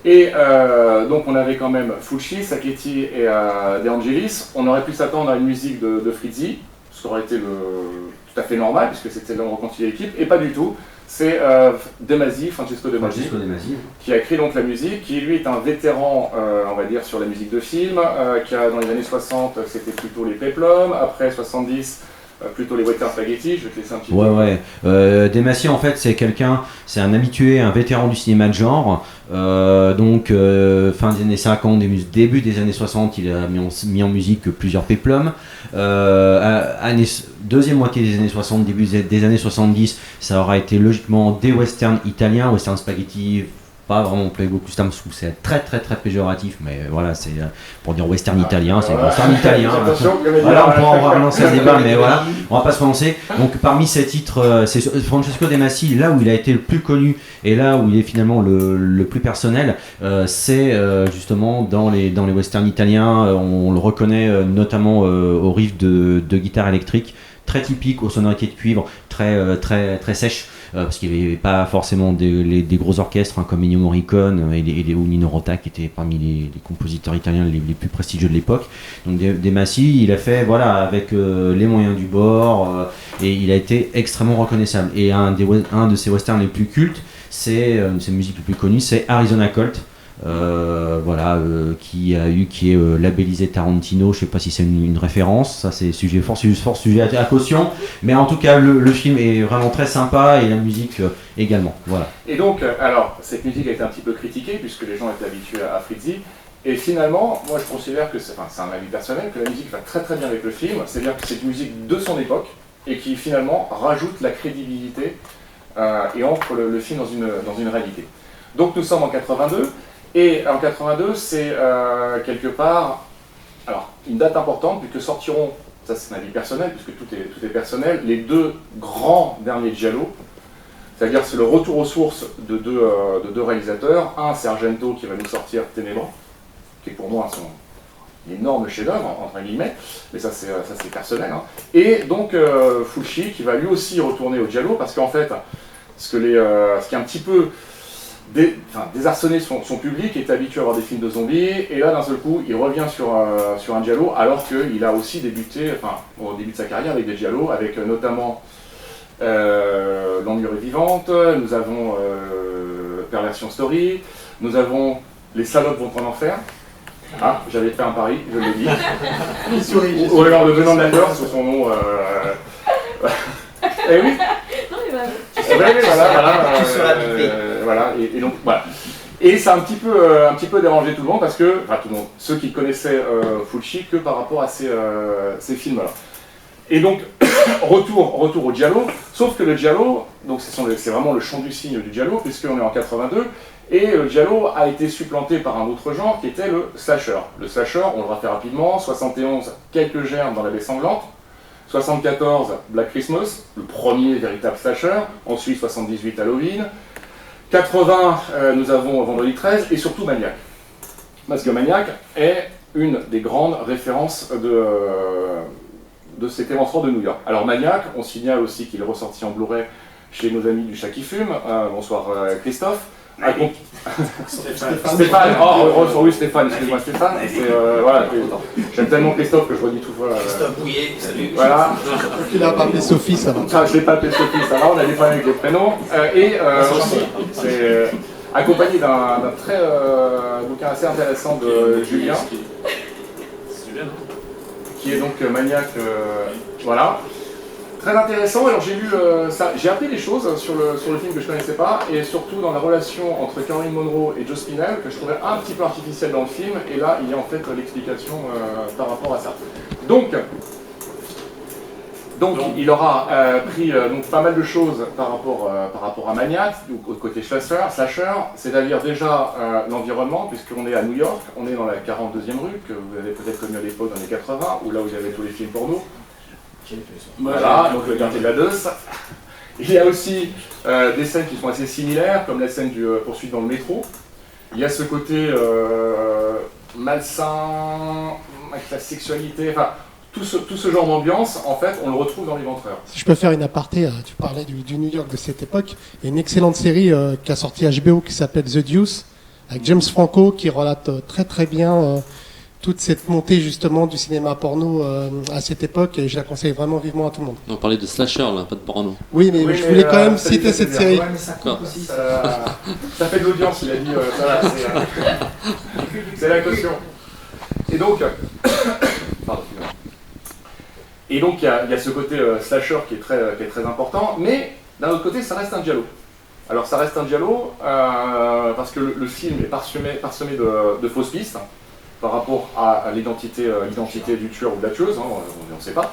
Speaker 5: Et donc on avait quand même Fulci, Sacchetti et De Angelis. On aurait pu s'attendre à une musique de Frizzi, ce qui aurait été tout à fait normal puisque c'était l'on reconstitue l'équipe, et pas du tout. C'est Francesco De Masi, qui a écrit donc la musique, qui lui est un vétéran, on va dire, sur la musique de film, qui a dans les années 60, c'était plutôt les Peplum, après 70, plutôt les western spaghetti. Je vais te laisser un petit peu.
Speaker 4: Ouais. Demacy, en fait, c'est un habitué, un vétéran du cinéma de genre. Fin des années 50, début des années 60, il a mis en musique plusieurs péplums. Deuxième moitié des années 60, début des années 70, ça aura été logiquement des westerns italiens, western spaghetti. Pas vraiment Playbook Custom, je trouve que c'est très péjoratif, mais voilà, c'est pour dire western italien, c'est western italien. Voilà, on pourra relancer un débat, mais voilà, on va pas se relancer. Donc parmi ces titres, c'est Francesco De Masi, là où il a été le plus connu et là où il est finalement le plus personnel, c'est justement dans les westerns italiens. On le reconnaît notamment au riff de guitare électrique, très typique, aux sonorités de cuivre, très sèches. Parce qu'il n'y avait pas forcément des gros orchestres comme Ennio Morricone ou Nino Rota, qui étaient parmi les compositeurs italiens les plus prestigieux de l'époque. Donc De Masi, il a fait avec les moyens du bord, et il a été extrêmement reconnaissable. Et un de ses westerns les plus cultes, c'est une de ses musiques les plus connues, c'est Arizona Colt. Qui est labellisé Tarantino. Je sais pas si c'est une référence, ça c'est fort sujet à caution, mais en tout cas le film est vraiment très sympa et la musique également. Voilà.
Speaker 5: Et donc, alors cette musique a été un petit peu critiquée puisque les gens étaient habitués à Frizzi, et finalement, moi je considère que c'est un avis personnel, que la musique va très bien avec le film, c'est-à-dire que c'est une musique de son époque et qui finalement rajoute la crédibilité et ancre le film dans une réalité. Donc nous sommes en 82. Et en 82, c'est quelque part une date importante, puisque sortiront, ça c'est un avis personnel, puisque tout est personnel, les deux grands derniers giallo, c'est-à-dire c'est le retour aux sources de deux réalisateurs. Un, c'est Argento qui va nous sortir Ténébrant, qui est pour moi son énorme chef-d'œuvre, entre guillemets, mais ça c'est personnel. Hein. Et donc Fulci qui va lui aussi retourner au giallo, parce qu'en fait, ce qui est un petit peu désarçonner son public, est habitué à voir des films de zombies, et là d'un seul coup il revient sur un giallo, alors qu'il a aussi débuté, au début de sa carrière avec des giallo, avec notamment L'Ennuyeux Vivante, nous avons Perversion Story, nous avons Les Salopes vont en enfer. Ah, j'avais fait un pari, je l'ai dit. Ou alors Le Venant de la Peur, sous son nom. Eh oui. Voilà, et donc voilà. Et ça a un petit peu dérangé tout le monde, parce que, tout le monde, ceux qui connaissaient Fulci que par rapport à ces films-là. Et donc, retour au giallo, sauf que le giallo, donc c'est vraiment le chant du cygne du giallo, puisqu'on est en 82, et le giallo a été supplanté par un autre genre qui était le slasher. Le slasher, on le rappelle rapidement, 71, Quelques germes dans la baie sanglante, 74, Black Christmas, le premier véritable slasher, ensuite 78, Halloween, 80, nous avons Vendredi 13, et surtout Maniac. Parce que Maniac est une des grandes références de cet événement de New York. Alors Maniac, on signale aussi qu'il est ressorti en Blu-ray chez nos amis du Chat qui fume. Bonsoir Christophe. Stéphane, oui Stéphane, excuse-moi Stéphane. Voilà, j'aime tellement Christophe que je redis tout.
Speaker 10: Christophe Bouillet, salut.
Speaker 5: Voilà.
Speaker 7: Tu l'as pas appelé Sophie, ça va.
Speaker 5: Je l'ai pas appelé Sophie, ça va, on a des problèmes avec les prénoms. Aussi, c'est accompagné d'un bouquin assez intéressant de Julien, qui est donc Maniac, voilà. Très intéressant. Alors j'ai lu ça, j'ai appris des choses sur le film que je connaissais pas, et surtout dans la relation entre Caroline Munro et Joe Spinell, que je trouvais un petit peu artificielle dans le film, et là il y a en fait l'explication par rapport à ça. Donc il aura pris pas mal de choses par rapport à Maniac, au côté slasher, c'est-à-dire déjà l'environnement, puisqu'on est à New York, on est dans la 42e rue, que vous avez peut-être connu à l'époque dans les 80, où là où il y avait tous les films pour nous. Voilà, donc le quartier de la Deuce. Il y a aussi des scènes qui sont assez similaires, comme la scène du poursuite dans le métro. Il y a ce côté malsain, avec la sexualité, tout ce genre d'ambiance, en fait, on le retrouve dans L'Éventreur.
Speaker 7: Si je peux faire une aparté, tu parlais du New York de cette époque. Il y a une excellente série qui a sorti HBO qui s'appelle The Deuce, avec James Franco, qui relate très bien toute cette montée justement du cinéma porno à cette époque, et je la conseille vraiment vivement à tout le monde.
Speaker 1: On parlait de slasher là, pas de porno.
Speaker 7: Oui, mais je voulais quand même citer cette série.
Speaker 5: Ouais, mais ça compte aussi. Ça fait de l'audience, il a dit. C'est la caution. Et donc, pardon, Et donc il y a ce côté slasher qui est très important, mais d'un autre côté ça reste un giallo. Alors ça reste un giallo parce que le film est parsemé de fausses pistes par rapport à l'identité du tueur ou de la tueuse, on ne sait pas.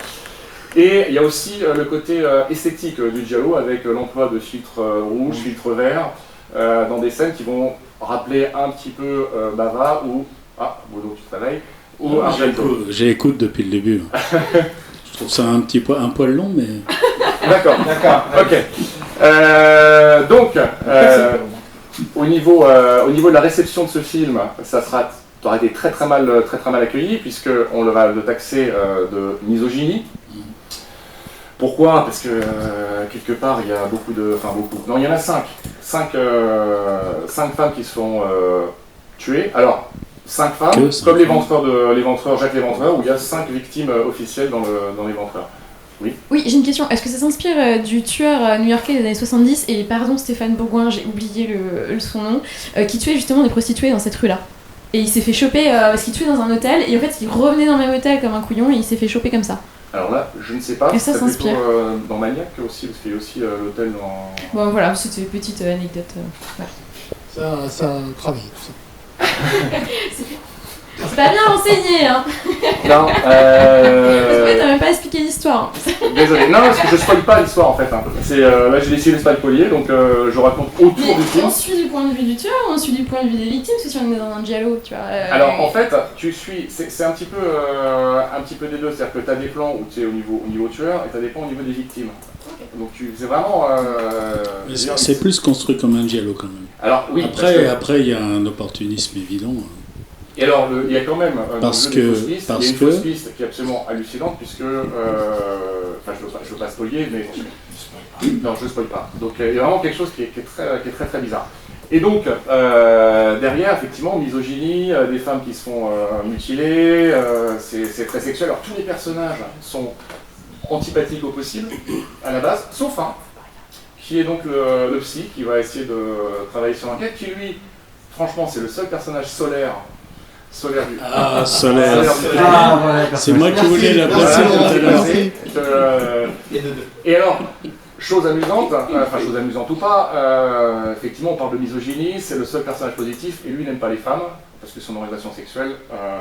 Speaker 5: Et il y a aussi le côté esthétique du giallo avec l'emploi de filtres rouges, filtres verts, dans des scènes qui vont rappeler un petit peu Bava ou... Ah, Bono, tu travailles. Ou Argento.
Speaker 6: J'écoute depuis le début. Je trouve ça un poil long, mais...
Speaker 5: D'accord, ok. Donc, au niveau de la réception de ce film, ça aura été très mal accueilli, puisqu'on va le taxer de misogynie. Pourquoi? Parce que quelque part il y a beaucoup. Non, il y en a 5. 5 femmes qui sont tuées. Alors, 5 femmes, comme l'éventreur Jacques l'Éventreur, où il y a 5 victimes officielles dans l'éventreur. Oui.
Speaker 2: Oui, j'ai une question. Est-ce que ça s'inspire du tueur new-yorkais des années 70, et pardon Stéphane Bourgoin, j'ai oublié son nom, qui tuait justement des prostituées dans cette rue-là? Et il s'est fait choper parce qu'il tuait dans un hôtel, et en fait il revenait dans le même hôtel comme un couillon, et il s'est fait choper comme ça.
Speaker 5: Alors là, je ne sais pas.
Speaker 2: Et ça s'inspire.
Speaker 5: Dans Maniac aussi, parce qu'il y a aussi l'hôtel dans...
Speaker 2: Bon voilà, c'était une petite anecdote.
Speaker 7: Ça a travaillé tout ça.
Speaker 2: C'est pas bien renseigné, hein.
Speaker 5: Non,
Speaker 2: Parce que t'as même pas expliqué l'histoire.
Speaker 5: Désolé, non, parce que je spoil pas l'histoire en fait. Là j'ai décidé de pas spoiler, donc je raconte autour du film.
Speaker 2: On suit du point de vue du tueur ou on suit du point de vue des victimes? Parce que si on est dans un giallo, tu vois...
Speaker 5: Alors en fait, tu suis, c'est un petit peu des deux, c'est-à-dire que tu as des plans où tu es au niveau tueur et tu as des plans au niveau des victimes. Okay. Donc c'est vraiment...
Speaker 6: c'est plus construit comme un giallo quand même.
Speaker 5: Alors oui.
Speaker 6: Après il y a un opportunisme évident.
Speaker 5: Et alors, il y a quand même il y a une fausse piste qui est absolument hallucinante, puisque... Enfin, je veux pas spoiler, mais... Non, je ne spoil pas. Donc, il y a vraiment quelque chose qui est très bizarre. Et donc, derrière, effectivement, misogynie, des femmes qui se font mutiler, c'est très sexuel. Alors, tous les personnages sont antipathiques au possible, à la base, sauf un, qui est donc le psy, qui va essayer de travailler sur l'enquête, qui, lui, franchement, c'est le seul personnage solaire du...
Speaker 6: Ah, solaire. C'est moi qui voulais la placer tout à l'heure.
Speaker 5: Et alors, chose amusante ou pas, effectivement on parle de misogynie, c'est le seul personnage positif, et lui il n'aime pas les femmes, parce que son orientation sexuelle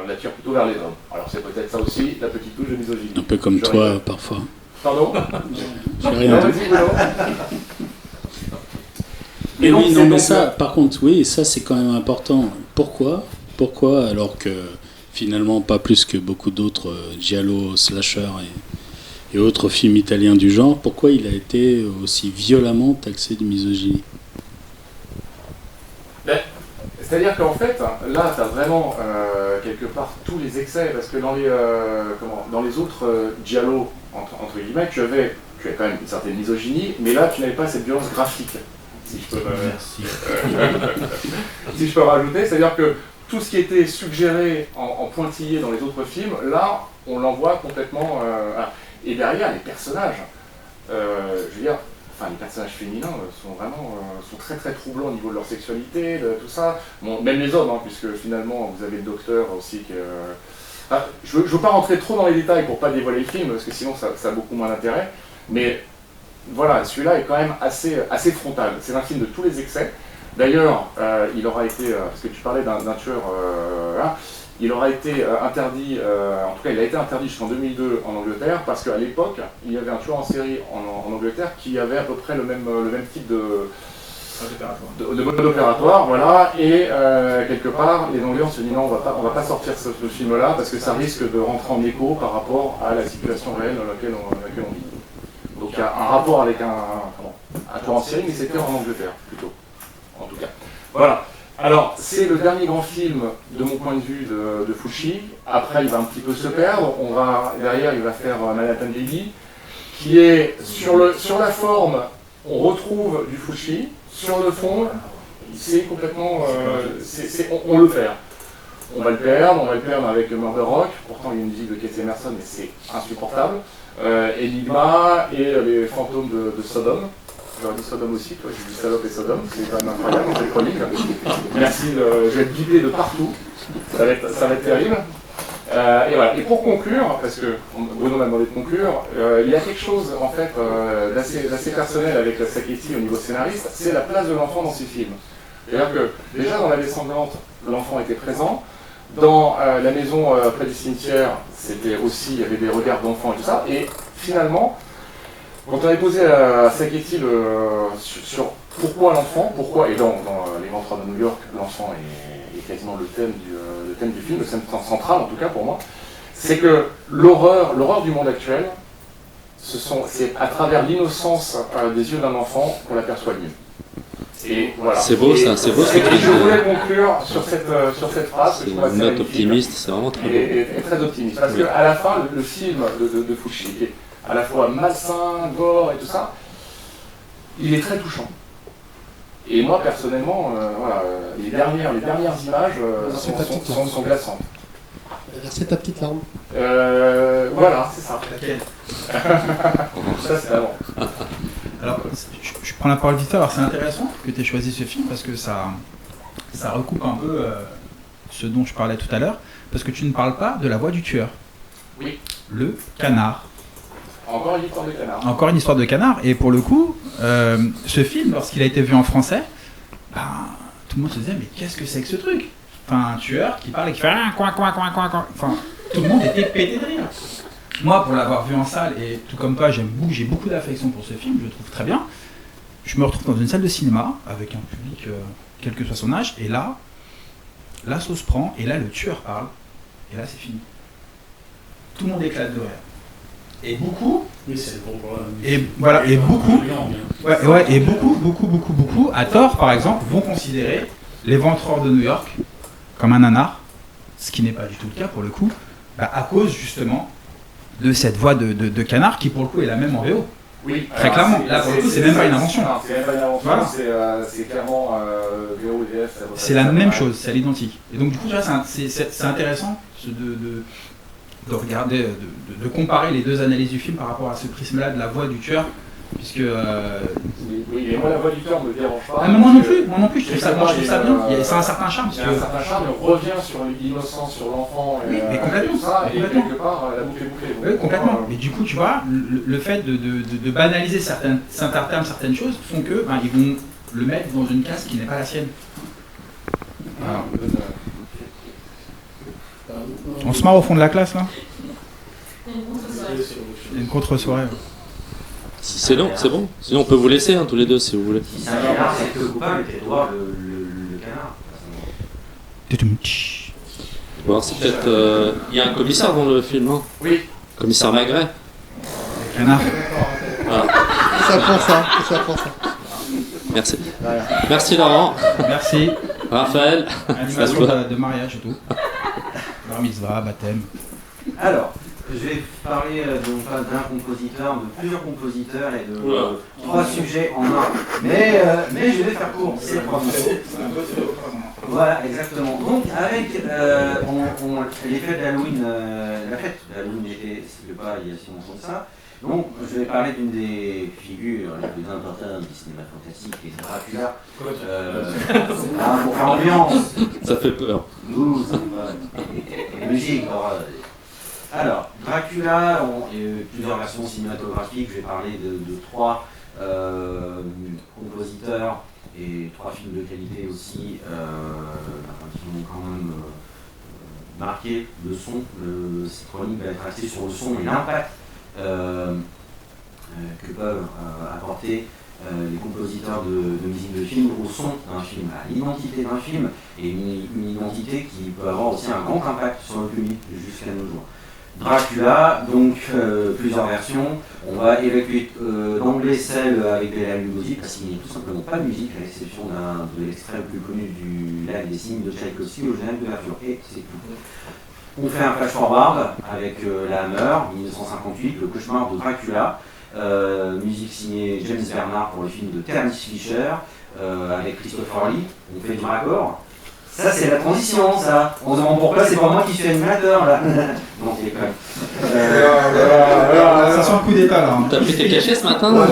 Speaker 5: l'attire plutôt vers les hommes. Alors c'est peut-être ça aussi, la petite touche de misogynie.
Speaker 6: Un peu comme toi, parfois.
Speaker 5: Pardon?
Speaker 6: J'ai rien dit. Mais oui, non, mais ça, par contre, oui, ça c'est quand même important. Pourquoi, alors que finalement pas plus que beaucoup d'autres giallo, slasher et autres films italiens du genre, pourquoi il a été aussi violemment taxé de misogynie?
Speaker 5: C'est-à-dire qu'en fait, là, tu as vraiment quelque part tous les excès, parce que dans les autres giallo, entre guillemets, tu avais quand même une certaine misogynie, mais là, tu n'avais pas cette violence graphique, si je peux rajouter. C'est-à-dire que tout ce qui était suggéré en pointillé dans les autres films, là, on l'envoie complètement... Et derrière, les personnages, je veux dire, les personnages féminins sont très très troublants au niveau de leur sexualité, de tout ça. Bon, même les hommes, puisque finalement, vous avez le docteur aussi qui... je veux pas rentrer trop dans les détails pour pas dévoiler le film, parce que sinon ça a beaucoup moins d'intérêt. Mais voilà, celui-là est quand même assez frontal. C'est un film de tous les excès. D'ailleurs, il aura été, parce que tu parlais d'un tueur, il aura été interdit, en tout cas il a été interdit jusqu'en 2002 en Angleterre, parce qu'à l'époque, il y avait un tueur en série en Angleterre qui avait à peu près le même type de mode opératoire, voilà, et quelque part, les Anglais ont se dit non, on va pas sortir ce film-là, parce que ça risque de rentrer en écho par rapport à la situation réelle dans laquelle on vit. Donc il y a un rapport avec un tueur en série, mais c'était en Angleterre, plutôt. En tout cas. Voilà. Alors, c'est le dernier grand film, de mon point de vue, de Fulci. Après, il va un petit peu se perdre. Derrière, il va faire Manhattan Lady, qui est, sur la forme, on retrouve du Fulci. Sur le fond, c'est complètement... on le perd. On va le perdre avec Murder Rock. Pourtant, il y a une musique de Keith Emerson, mais c'est insupportable. Enigma et les fantômes de Sodome. J'aurais dit Sodome aussi, toi, j'ai dit Salope et Sodome, c'est quand même incroyable, c'est chronique. Merci, je vais être bipé de partout, ça va être terrible. Et voilà. Et pour conclure, parce que Bruno m'a demandé de conclure, il y a quelque chose en fait d'assez personnel avec la Sacchetti au niveau scénariste, c'est la place de l'enfant dans ces films. C'est-à-dire que déjà dans La Descendante, l'enfant était présent. Dans la maison près du cimetière, c'était aussi, il y avait des regards d'enfants et tout ça. Et finalement, quand on avait posé à Sacchetti sur pourquoi l'enfant, pourquoi, et dans Les Ventreurs de New York, l'enfant est quasiment le thème du film, le thème central en tout cas pour moi, c'est que l'horreur du monde actuel, c'est à travers l'innocence des yeux d'un enfant qu'on l'aperçoit mieux. Et voilà.
Speaker 1: C'est beau ça, c'est beau ce que tu dis.
Speaker 5: Je voulais conclure sur cette phrase.
Speaker 1: C'est une note optimiste, c'est vraiment très beau.
Speaker 5: Et très optimiste. Parce qu'à la fin, le film de Fulci, qui est à la fois malsain, gore et tout ça, il est très touchant. Et moi, personnellement, voilà, les dernières images sont glaçantes.
Speaker 7: Verser ta petite larme.
Speaker 5: Voilà, c'est ça. Ça, c'est avant.
Speaker 8: Alors, je prends la parole vite fait. Alors, c'est intéressant que tu aies choisi ce film parce que ça recoupe un peu ce dont je parlais tout à l'heure. Parce que tu ne parles pas de la voix du tueur.
Speaker 5: Oui.
Speaker 8: Le canard.
Speaker 5: Encore une histoire de canard.
Speaker 8: Encore une histoire de canard. Et pour le coup, ce film, lorsqu'il a été vu en français, ben, tout le monde se disait, mais qu'est-ce que c'est que ce truc? Enfin, un tueur qui parle et qui fait coin. Enfin, tout le monde était pété de rire. Moi, pour l'avoir vu en salle, et tout comme toi, j'ai beaucoup d'affection pour ce film, je le trouve très bien. Je me retrouve dans une salle de cinéma, avec un public, quel que soit son âge, et là, la sauce prend, et là, le tueur parle, et là, c'est fini. Tout le monde éclate de rire. Et beaucoup...
Speaker 6: Oui, c'est pour...
Speaker 8: Et voilà, et beaucoup... et beaucoup, à tort, par exemple, vont considérer Les Ventreurs de New York comme un nanar, ce qui n'est pas du tout le cas, pour le coup, à cause, justement, de cette voix de canard qui pour le coup est la même en VO.
Speaker 5: Oui,
Speaker 8: très clairement. Là pour le coup c'est même pas une invention.
Speaker 5: C'est même pas une invention, voilà. C'est clairement VO et VF.
Speaker 8: C'est la même chose, c'est à l'identique. Et donc du coup c'est intéressant de regarder, de comparer les deux analyses du film par rapport à ce prisme-là de la voix du tueur, puisque...
Speaker 5: Oui, et moi la voix du tueur ne me dérange pas.
Speaker 8: Ah, mais moi non plus, je trouve ça bien, ça a un certain charme.
Speaker 5: Il y a un certain charme, on revient sur l'innocence, sur l'enfant,
Speaker 8: et complètement,
Speaker 5: tout ça, et quelque part la boucle est bouclée.
Speaker 8: Oui, complètement. Mais du coup, tu vois, le fait de banaliser certains termes, certaines choses, font que ils vont le mettre dans une case qui n'est pas la sienne. Voilà. On se marre au fond de la classe, là? Une contre-soirée.
Speaker 1: C'est long, c'est bon. Sinon on peut vous laisser tous les deux si vous voulez.
Speaker 4: Si c'est un canard, c'est que le coupable était de voir le canard.
Speaker 1: Bon, c'est peut-être... Il y a un commissaire dans le film, non?
Speaker 5: Oui.
Speaker 1: Commissaire Magret.
Speaker 8: Canard.
Speaker 1: Ah.
Speaker 7: C'est ça pour ça.
Speaker 1: Merci. Merci Laurent.
Speaker 8: Merci.
Speaker 1: Raphaël.
Speaker 8: Animation de mariage et tout. Bar mitzvah, baptême.
Speaker 4: Alors, je vais parler d'un compositeur, de plusieurs compositeurs et de trois sujets en un. Mais je vais faire court, c'est 3 minutes. Voilà, exactement. Donc, avec les fêtes d'Halloween, la fête d'Halloween n'était pas il y a si longtemps que ça. Donc, je vais parler d'une des figures les plus importantes du cinéma fantastique, qui est Dracula. Pour faire ambiance.
Speaker 1: Ça fait peur.
Speaker 4: Musique, alors, Dracula, il y a eu plusieurs versions cinématographiques. Je vais parler de 3 compositeurs et 3 films de qualité aussi qui ont quand même marqué le son. Cette chronique va être axée sur le son et l'impact que peuvent apporter les compositeurs de musique de film au son d'un film, à l'identité d'un film, et une identité qui peut avoir aussi un grand impact sur le public jusqu'à nos jours. Dracula, donc plusieurs versions. On va évacuer d'emblée celle avec Bela Lugosi parce qu'il n'y a tout simplement pas de musique, à l'exception de l'extrait le plus connu du Lac des Cygnes de Tchaïkovski au générique d'ouverture. Et c'est tout. On fait un flash forward avec La Hammer, 1958, le cauchemar de Dracula. Musique signée James Bernard pour le film de Terence Fisher avec Christopher Lee. On fait du raccord. Ça, c'est la transition, ça. On se demande pourquoi c'est pas moi qui suis animateur, là. Non, c'est quand
Speaker 8: Ça sent le coup d'état, là.
Speaker 1: T'as pris tes cachets ce matin?
Speaker 4: Non,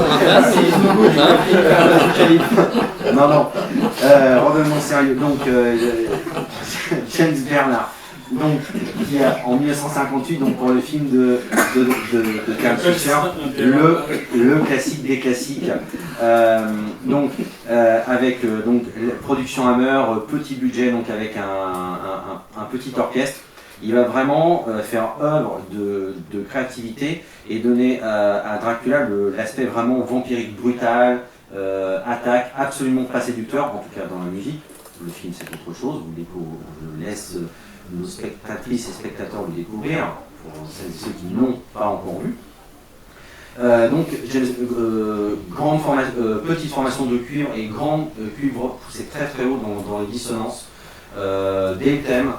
Speaker 4: redonne-moi sérieux. Donc, James Bernard. donc, qui a, en 1958, donc pour le film de Carl Fisher, le classique des classiques, avec donc la production Hammer, petit budget, donc avec un petit orchestre. Il va vraiment faire œuvre de créativité et donner à Dracula l'aspect vraiment vampirique brutal, attaque, absolument pas séducteur, en tout cas dans la musique. Le film c'est autre chose, je laisse nos spectatrices et spectateurs le découvrir, pour celles et ceux qui n'ont pas encore vu. Petite formation de cuivre et grand cuivre poussé très très haut dans les dissonances, des thèmes.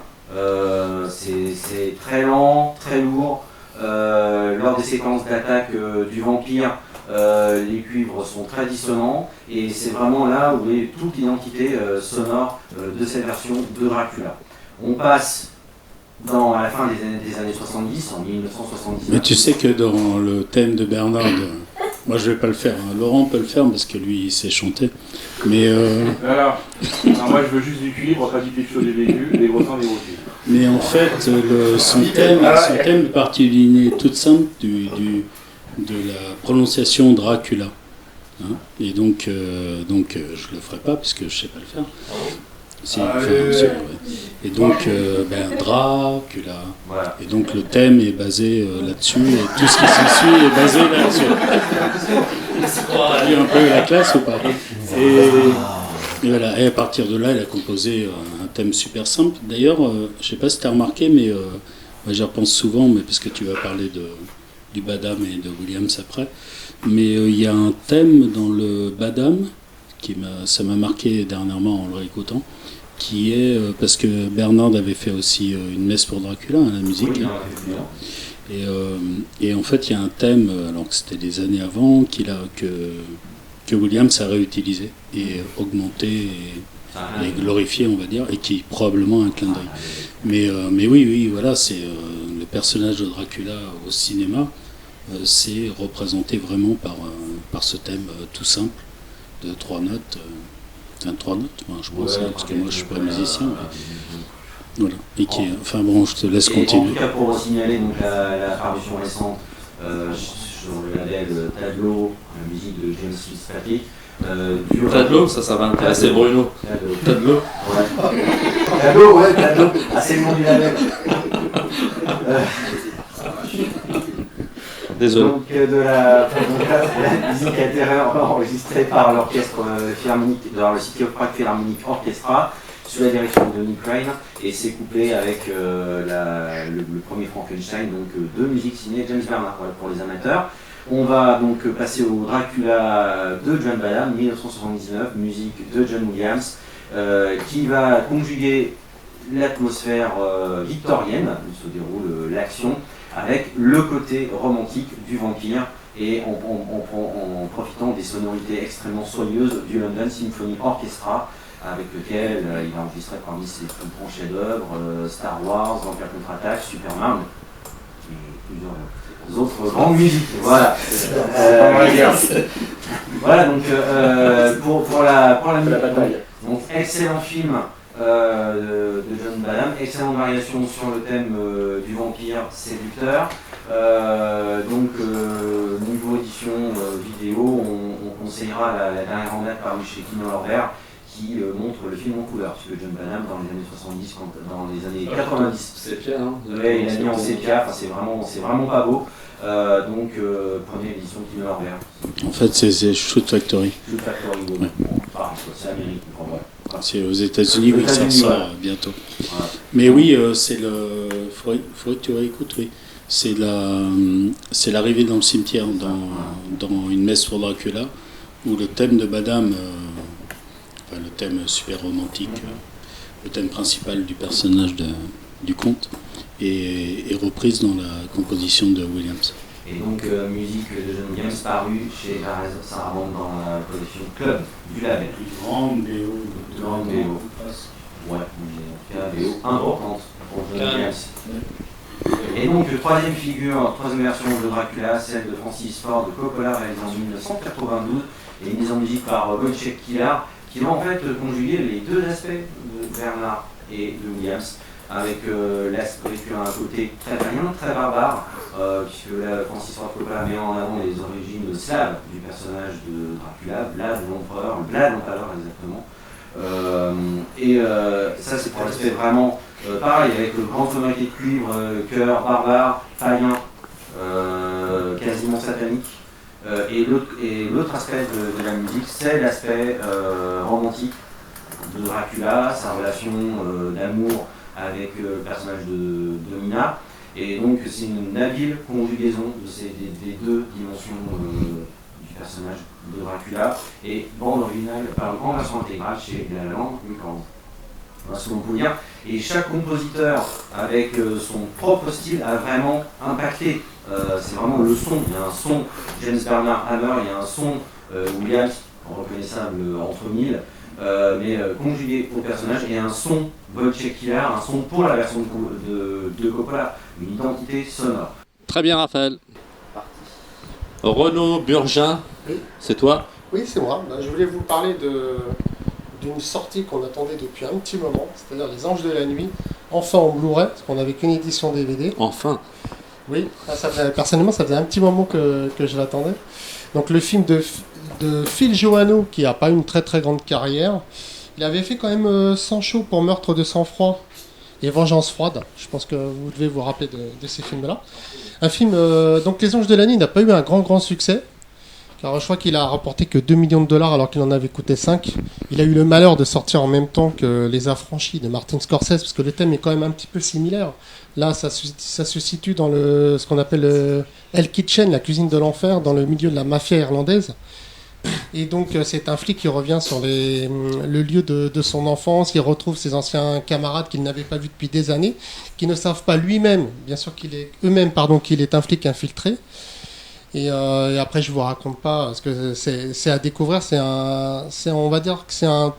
Speaker 4: C'est très lent, très lourd. Lors des séquences d'attaque du vampire, les cuivres sont très dissonants et c'est vraiment là où est toute l'identité sonore de cette version de Dracula. On passe à la fin des années 70, en 1979.
Speaker 6: Mais tu sais que dans le thème de Bernard, moi je vais pas le faire, hein. Laurent peut le faire parce que lui il sait chanter. Mais
Speaker 5: alors, moi je veux juste du cuivre, pas du pitcho des véhicules, des gros sang, des gros cuivres.
Speaker 6: Mais en fait, son thème est parti d'une idée toute simple de la prononciation Dracula. Hein, et donc je le ferai pas puisque je sais pas le faire. Si, et donc Dracula. Voilà. Et donc le thème est basé là-dessus et tout ce qui s'ensuit est basé là-dessus. Un peu la classe ou pas? Et voilà. Et à partir de là, elle a composé un thème super simple. D'ailleurs, je sais pas si tu as remarqué, mais moi j'y repense souvent, mais parce que tu vas parler du Badam et de Williams après. Mais il y a un thème dans le Badam ça m'a marqué dernièrement en le réécoutant, qui est parce que Bernard avait fait aussi une messe pour Dracula, la musique. Oui, et en fait, il y a un thème, alors que c'était des années avant, que Williams a réutilisé et augmenté et glorifié, on va dire, et qui est probablement un clin d'œil. Mais oui, voilà, c'est le personnage de Dracula au cinéma, c'est représenté vraiment par ce thème tout simple de 3 notes. 3 notes, je pense, parce que moi je suis pas musicien. Voilà. Et qui enfin bon, je te laisse continuer.
Speaker 4: En tout cas, pour vous signaler donc, la parution récente sur le label Tadlo, la musique de James Fitzpatrick.
Speaker 1: Tadlo, ça va intéresser Bruno. Tadlo.
Speaker 4: Tadlo. Ah, c'est le nom du label.
Speaker 1: Désolé.
Speaker 4: Donc de la musique à terreur enregistrée par l'orchestre philharmonique, dans le City of Prague Philharmonic Orchestra, sous la direction de Nick Crane, et c'est couplé avec le premier Frankenstein, donc de musique signée James Bernard, voilà, pour les amateurs. On va donc passer au Dracula de John Badham, 1979, musique de John Williams, qui va conjuguer l'atmosphère victorienne où se déroule l'action, avec le côté romantique du vampire et en profitant des sonorités extrêmement soyeuses du London Symphony Orchestra, avec lequel il a enregistré parmi ses plus grands chefs-d'œuvre Star Wars, Empire Contre-Attaque, Superman et plusieurs autres grandes musiques. Voilà. Voilà donc pour la bataille. Donc excellent film. De John Badham, excellente variation sur le thème du vampire séducteur. Niveau édition vidéo, on conseillera la dernière en date parue chez Kino Lorber qui montre le film en couleur, puisque John Badham dans les années 70, dans les années 90,
Speaker 1: sépia, hein,
Speaker 4: ouais, il a mis en sépia, c'est vraiment pas beau. Prenez l'édition Kino Lorber.
Speaker 6: En fait, c'est Shoot Factory.
Speaker 4: Shoot Factory,
Speaker 6: ouais.
Speaker 4: C'est Amérique,
Speaker 6: c'est aux États-Unis où ça sort bientôt. Voilà. Mais oui, c'est le. Faudrait que tu réécoutes, oui. C'est l'arrivée dans le cimetière, dans une messe pour Dracula, où le thème de Badham, le thème super romantique, le thème principal du personnage du conte, est reprise dans la composition de Williams.
Speaker 4: Et donc, musique de John Williams parue chez Sarah Bond dans la collection Club du label.
Speaker 6: Grande BO.
Speaker 4: Grande BO. Ouais, mais en tout cas, BO importante pour John Williams. Et donc, troisième version de Dracula, celle de Francis Ford Coppola, réalisée en 1992, et mise en musique par Wojciech Kilar, qui va en fait conjuguer les deux aspects de Bernard et de Williams. avec un côté très païen, très barbare, puisque là, Francis Ford Coppola met en avant les origines slaves du personnage de Dracula, Vlad l'Empereur exactement. Ça c'est pour l'aspect vraiment pareil, avec le grand tonalité de cuivre, cœur, barbare, païen, quasiment satanique. Et l'autre aspect de la musique, c'est l'aspect romantique de Dracula, sa relation d'amour avec le personnage de Mina. Et donc c'est une habile conjugaison des deux dimensions du personnage de Dracula, et bande originale, en version intégrale chez La La Land, voilà ce qu'on peut dire. Et chaque compositeur, avec son propre style, a vraiment impacté. C'est vraiment le son. Il y a un son James Bernard Hammer, il y a un son Williams, reconnaissable entre mille, mais conjugué au personnage, et un son Wojciech Killer, un son pour la version de Coppola, une identité sonore.
Speaker 1: Très bien, Raphaël. Renaud Burgin,
Speaker 7: oui.
Speaker 1: C'est toi?
Speaker 7: Oui, c'est moi. Je voulais vous parler d'une sortie qu'on attendait depuis un petit moment, c'est-à-dire Les Anges de la Nuit, enfin en Blu-ray, parce qu'on n'avait qu'une édition DVD.
Speaker 1: Enfin.
Speaker 7: Oui, personnellement, ça faisait un petit moment que je l'attendais. Donc le film de Phil Joannou, qui n'a pas une très très grande carrière, il avait fait quand même Sang chaud pour Meurtre de sang-froid et Vengeance froide. Je pense que vous devez vous rappeler de ces films-là. Un film, donc Les Anges de la Nuit n'a pas eu un grand succès, car je crois qu'il a rapporté que 2 millions de dollars alors qu'il en avait coûté 5. Il a eu le malheur de sortir en même temps que Les Affranchis de Martin Scorsese, parce que le thème est quand même un petit peu similaire. Là, ça se situe dans ce qu'on appelle Hell Kitchen, la cuisine de l'enfer, dans le milieu de la mafia irlandaise. Et donc, c'est un flic qui revient sur le lieu de son enfance. Il retrouve ses anciens camarades qu'il n'avait pas vus depuis des années, qui ne savent pas eux-mêmes qu'il est un flic infiltré. Et après, je vous raconte pas, parce que c'est à découvrir. On va dire que c'est un,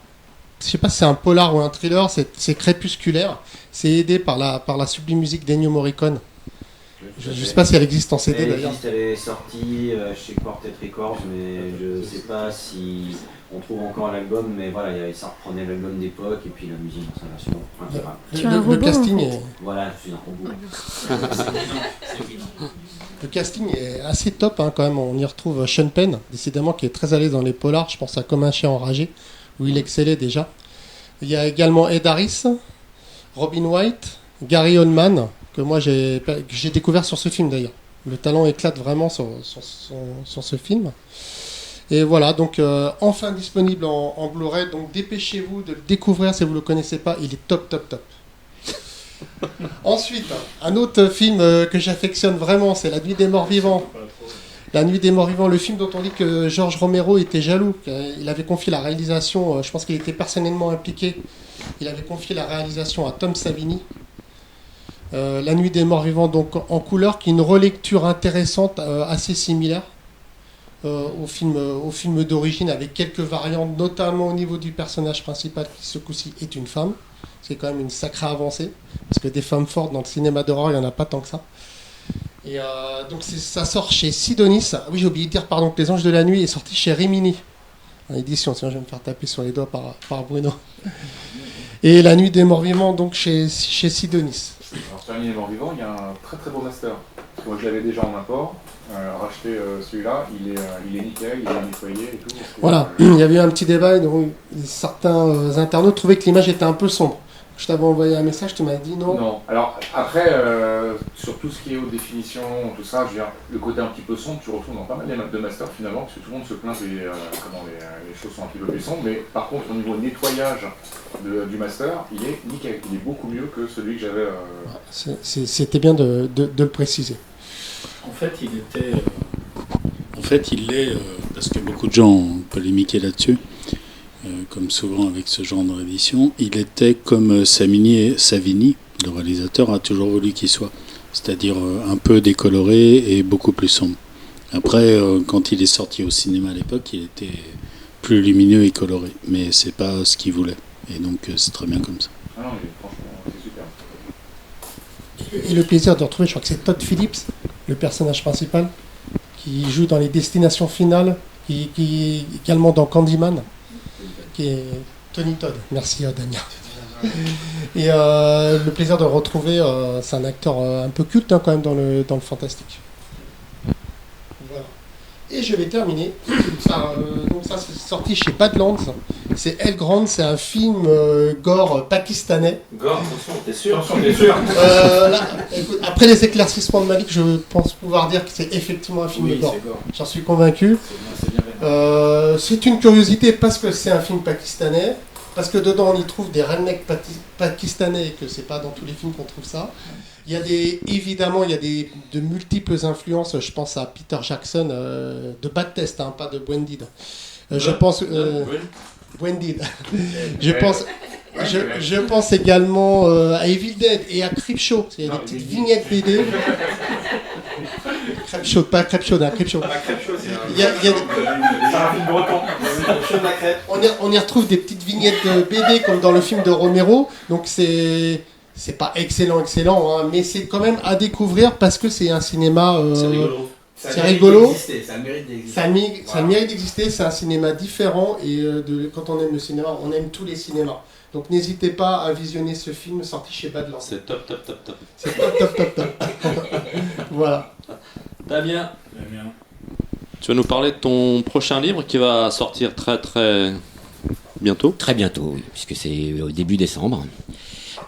Speaker 7: je sais pas si c'est un polar ou un thriller. C'est crépusculaire. C'est aidé par la sublime musique d'Ennio Morricone. Je ne sais pas si elle existe en CD d'ailleurs.
Speaker 4: Elle est sortie chez Quartet Records, mais je ne sais pas si on trouve encore l'album, mais voilà, ça reprenait l'album d'époque et puis la musique dans sa version intégrale.
Speaker 7: Le casting est...
Speaker 4: Voilà, je suis un robot.
Speaker 7: Le casting est assez top hein, quand même. On y retrouve Sean Penn, décidément, qui est très à l'aise dans les polars. Je pense à Comme un chien enragé, où il excellait déjà. Il y a également Ed Harris, Robin White, Gary Oldman, que moi j'ai découvert sur ce film d'ailleurs. Le talent éclate vraiment sur ce film. Et voilà, donc enfin disponible en Blu-ray, donc dépêchez-vous de le découvrir si vous ne le connaissez pas, il est top. Ensuite, un autre film que j'affectionne vraiment, c'est La Nuit des Morts Vivants. La Nuit des Morts Vivants, le film dont on dit que George Romero était jaloux. Il avait confié la réalisation, je pense qu'il était personnellement impliqué, il avait confié la réalisation à Tom Savini. La Nuit des Morts Vivants, donc en couleur, qui est une relecture intéressante, assez similaire au film d'origine, avec quelques variantes, notamment au niveau du personnage principal, qui ce coup-ci est une femme. C'est quand même une sacrée avancée, parce que des femmes fortes dans le cinéma d'horreur, il n'y en a pas tant que ça. Et donc ça sort chez Sidonis. Oui, j'ai oublié de dire, pardon, que Les Anges de la Nuit est sorti chez Rimini, en édition, sinon je vais me faire taper sur les doigts par Bruno. Et La Nuit des Morts Vivants, donc chez Sidonis.
Speaker 5: Alors sur La Nuit des Morts Vivants, il y a un très très beau master. Parce que moi je l'avais déjà en import, racheté celui-là, il est nickel, il est nettoyé et tout.
Speaker 7: Voilà, il y avait eu un petit débat, donc certains internautes trouvaient que l'image était un peu sombre. Je t'avais envoyé un message, tu m'as dit non.
Speaker 5: Non, alors après, sur tout ce qui est haute définition, tout ça, je veux dire, le côté un petit peu sombre, tu retrouves dans pas mal de masters finalement, parce que tout le monde se plaint que les choses sont un petit peu plus sombres, mais par contre au niveau nettoyage du master, il est nickel, il est beaucoup mieux que celui que j'avais.
Speaker 7: C'était bien de le préciser.
Speaker 6: En fait, il l'est, parce que beaucoup de gens ont polémiqué là-dessus, comme souvent avec ce genre de réédition, il était comme Savini, le réalisateur, a toujours voulu qu'il soit, c'est-à-dire un peu décoloré et beaucoup plus sombre. Après, quand il est sorti au cinéma à l'époque, il était plus lumineux et coloré, mais c'est pas ce qu'il voulait, et donc c'est très bien comme ça.
Speaker 5: Ah non, mais franchement, c'est super.
Speaker 7: Et le plaisir de retrouver, je crois que c'est Todd Phillips, le personnage principal, qui joue dans Les Destinations Finales, qui également dans Candyman, qui est Tony Todd. Merci Dania. Et le plaisir de le retrouver, c'est un acteur un peu culte quand même dans le fantastique. Voilà. Et je vais terminer. Donc ça c'est sorti chez Badlands. C'est El Grand, c'est un film gore pakistanais.
Speaker 9: Gore, attention, t'es sûr? T'es sûr?
Speaker 7: Là, écoute, après les éclaircissements de Malik, je pense pouvoir dire que c'est effectivement un film de gore. J'en suis convaincu. C'est une curiosité parce que c'est un film pakistanais, parce que dedans on y trouve des rednecks pakistanais et que c'est pas dans tous les films qu'on trouve ça. Il y a de multiples influences. Je pense à Peter Jackson de Bad Test, hein, pas de Branded. Je pense Branded. Je pense également à Evil Dead et à Creepshow. Il y a des petites vignettes BD. Creepshow, pas Creepshow, d'un Creepshow. Il y a on y retrouve des petites vignettes de BD comme dans le film de Romero. Donc c'est pas excellent, hein, mais c'est quand même à découvrir parce que c'est un cinéma. C'est rigolo.
Speaker 9: Ça a le mérite d'exister.
Speaker 7: Ça a le mérite d'exister. C'est un cinéma différent et quand on aime le cinéma, on aime tous les cinémas. Donc n'hésitez pas à visionner ce film sorti chez Badlands.
Speaker 1: C'est top.
Speaker 7: C'est top. Voilà.
Speaker 1: Damien, tu vas nous parler de ton prochain livre qui va sortir très bientôt.
Speaker 3: Très bientôt, oui, puisque c'est au début décembre.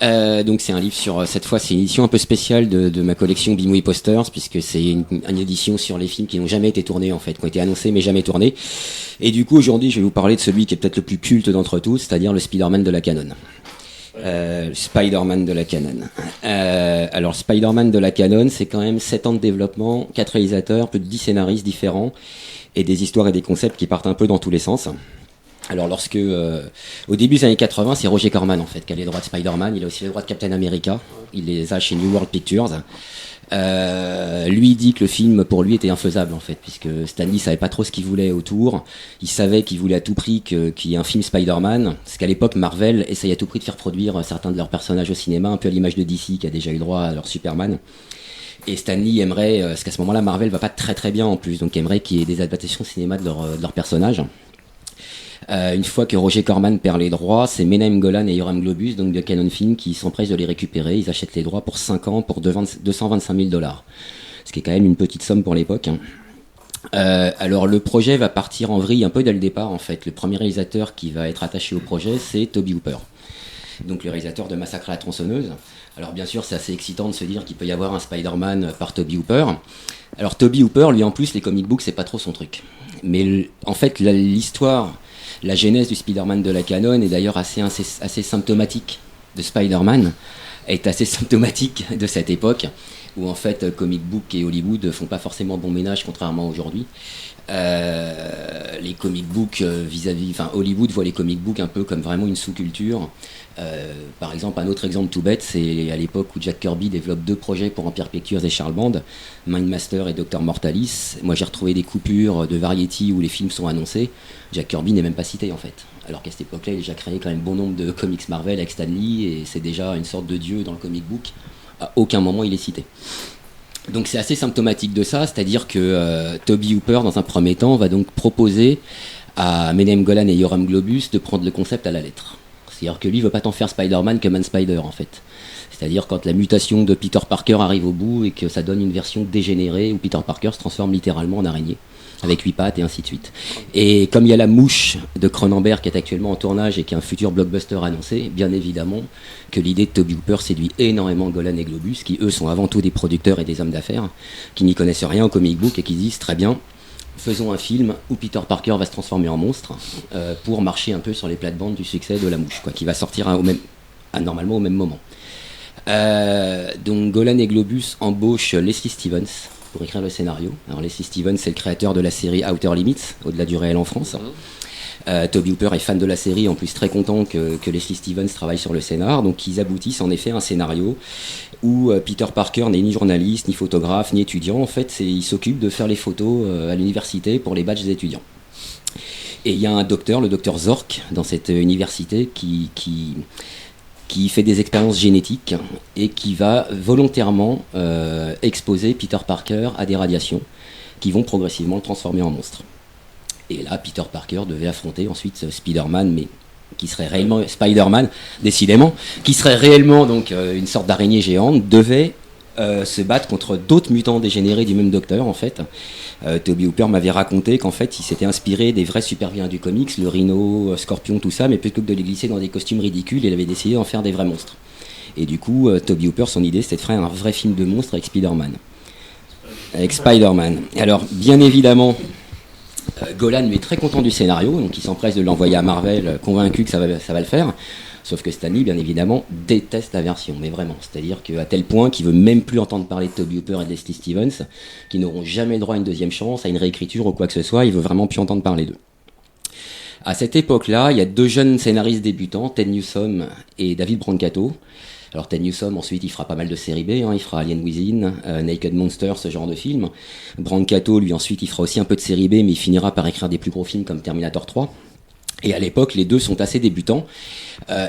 Speaker 3: Donc c'est un livre cette fois c'est une édition un peu spéciale de ma collection Bimouille Posters, puisque c'est une édition sur les films qui n'ont jamais été tournés en fait, qui ont été annoncés mais jamais tournés. Et du coup aujourd'hui je vais vous parler de celui qui est peut-être le plus culte d'entre tous, c'est-à-dire le Spider-Man de la Canon. Spider-Man de la Canon. Alors Spider-Man de la Canon, c'est quand même 7 ans de développement, 4 réalisateurs, plus de 10 scénaristes différents et des histoires et des concepts qui partent un peu dans tous les sens. Alors au début des années 80, c'est Roger Corman en fait qui a les droits de Spider-Man, il a aussi les droits de Captain America, il les a chez New World Pictures. Lui dit que le film pour lui était infaisable en fait, puisque Stan Lee savait pas trop ce qu'il voulait autour, il savait qu'il voulait à tout prix qu'il y ait un film Spider-Man, parce qu'à l'époque Marvel essayait à tout prix de faire produire certains de leurs personnages au cinéma, un peu à l'image de DC qui a déjà eu droit à leur Superman. Et Stan Lee aimerait, parce qu'à ce moment-là Marvel va pas très bien en plus, donc aimerait qu'il y ait des adaptations cinéma de leurs personnages. Une fois que Roger Corman perd les droits, c'est Menahem Golan et Yoram Globus, donc de Canon Film, qui s'empressent de les récupérer. Ils achètent les droits pour 5 ans pour $225 000. Ce qui est quand même une petite somme pour l'époque. Alors le projet va partir en vrille un peu dès le départ en fait. Le premier réalisateur qui va être attaché au projet, c'est Toby Hooper. Donc le réalisateur de Massacre à la tronçonneuse. Alors bien sûr c'est assez excitant de se dire qu'il peut y avoir un Spider-Man par Toby Hooper. Alors Toby Hooper, lui en plus les comic books c'est pas trop son truc. Mais en fait l'histoire... La genèse du Spider-Man de la Canon est d'ailleurs assez symptomatique de Spider-Man, est assez symptomatique de cette époque où en fait comic book et Hollywood font pas forcément bon ménage contrairement à aujourd'hui. Les comic books Hollywood voit les comic books un peu comme vraiment une sous-culture. Par exemple, un autre exemple tout bête, c'est à l'époque où Jack Kirby développe 2 projets pour Empire Pictures et Charles Band, Mindmaster et Dr Mortalis. Moi j'ai retrouvé des coupures de Variety où les films sont annoncés. Jack Kirby n'est même pas cité en fait. Alors qu'à cette époque-là, il a déjà créé quand même bon nombre de comics Marvel avec Stan Lee et c'est déjà une sorte de dieu dans le comic book. À aucun moment il est cité. Donc c'est assez symptomatique de ça, c'est-à-dire que Toby Hooper, dans un premier temps, va donc proposer à Menahem Golan et Yoram Globus de prendre le concept à la lettre. C'est-à-dire que lui, il veut pas tant faire Spider-Man que Man Spider, en fait. C'est-à-dire quand la mutation de Peter Parker arrive au bout et que ça donne une version dégénérée où Peter Parker se transforme littéralement en araignée, avec 8 pattes et ainsi de suite. Et comme il y a La Mouche de Cronenberg qui est actuellement en tournage et qui est un futur blockbuster annoncé, bien évidemment que l'idée de Toby Hooper séduit énormément Golan et Globus, qui eux sont avant tout des producteurs et des hommes d'affaires, qui n'y connaissent rien au comic book et qui disent très bien, faisons un film où Peter Parker va se transformer en monstre pour marcher un peu sur les plates-bandes du succès de La Mouche, quoi, qui va sortir normalement au même moment. Donc Golan et Globus embauchent Leslie Stevens pour écrire le scénario. Alors Leslie Stevens, c'est le créateur de la série Outer Limits, Au-delà du réel en France. Toby Hooper est fan de la série, en plus très content que Leslie Stevens travaille sur le scénar, donc ils aboutissent en effet à un scénario où Peter Parker n'est ni journaliste, ni photographe, ni étudiant. En fait, il s'occupe de faire les photos à l'université pour les badges des étudiants. Et il y a un docteur, le docteur Zork, dans cette université qui fait des expériences génétiques et qui va volontairement exposer Peter Parker à des radiations qui vont progressivement le transformer en monstre. Et là, Peter Parker devait affronter ensuite Spider-Man, mais qui serait réellement Spider-Man, décidément, qui serait réellement donc une sorte d'araignée géante, devait se battre contre d'autres mutants dégénérés du même docteur en fait. Toby Hooper m'avait raconté qu'en fait il s'était inspiré des vrais super-vilains du comics, le Rhino, Scorpion, tout ça, mais plutôt que de les glisser dans des costumes ridicules, il avait décidé d'en faire des vrais monstres. Et du coup, Toby Hooper, son idée c'était de faire un vrai film de monstres avec Spider-Man. Avec Spider-Man. Alors bien évidemment, Golan lui est très content du scénario, donc il s'empresse de l'envoyer à Marvel, convaincu que ça va le faire. Sauf que Stan Lee, bien évidemment, déteste la version, mais vraiment. C'est-à-dire qu'à tel point qu'il veut même plus entendre parler de Toby Hooper et de Leslie Stevens, qui n'auront jamais droit à une deuxième chance, à une réécriture ou quoi que ce soit, il veut vraiment plus entendre parler d'eux. À cette époque-là, il y a 2 jeunes scénaristes débutants, Ted Newsom et David Brancato. Alors Ted Newsom, ensuite, il fera pas mal de séries B, il fera Alien Within, Naked Monster, ce genre de film. Brancato, lui, ensuite, il fera aussi un peu de série B, mais il finira par écrire des plus gros films comme Terminator 3. Et à l'époque, les deux sont assez débutants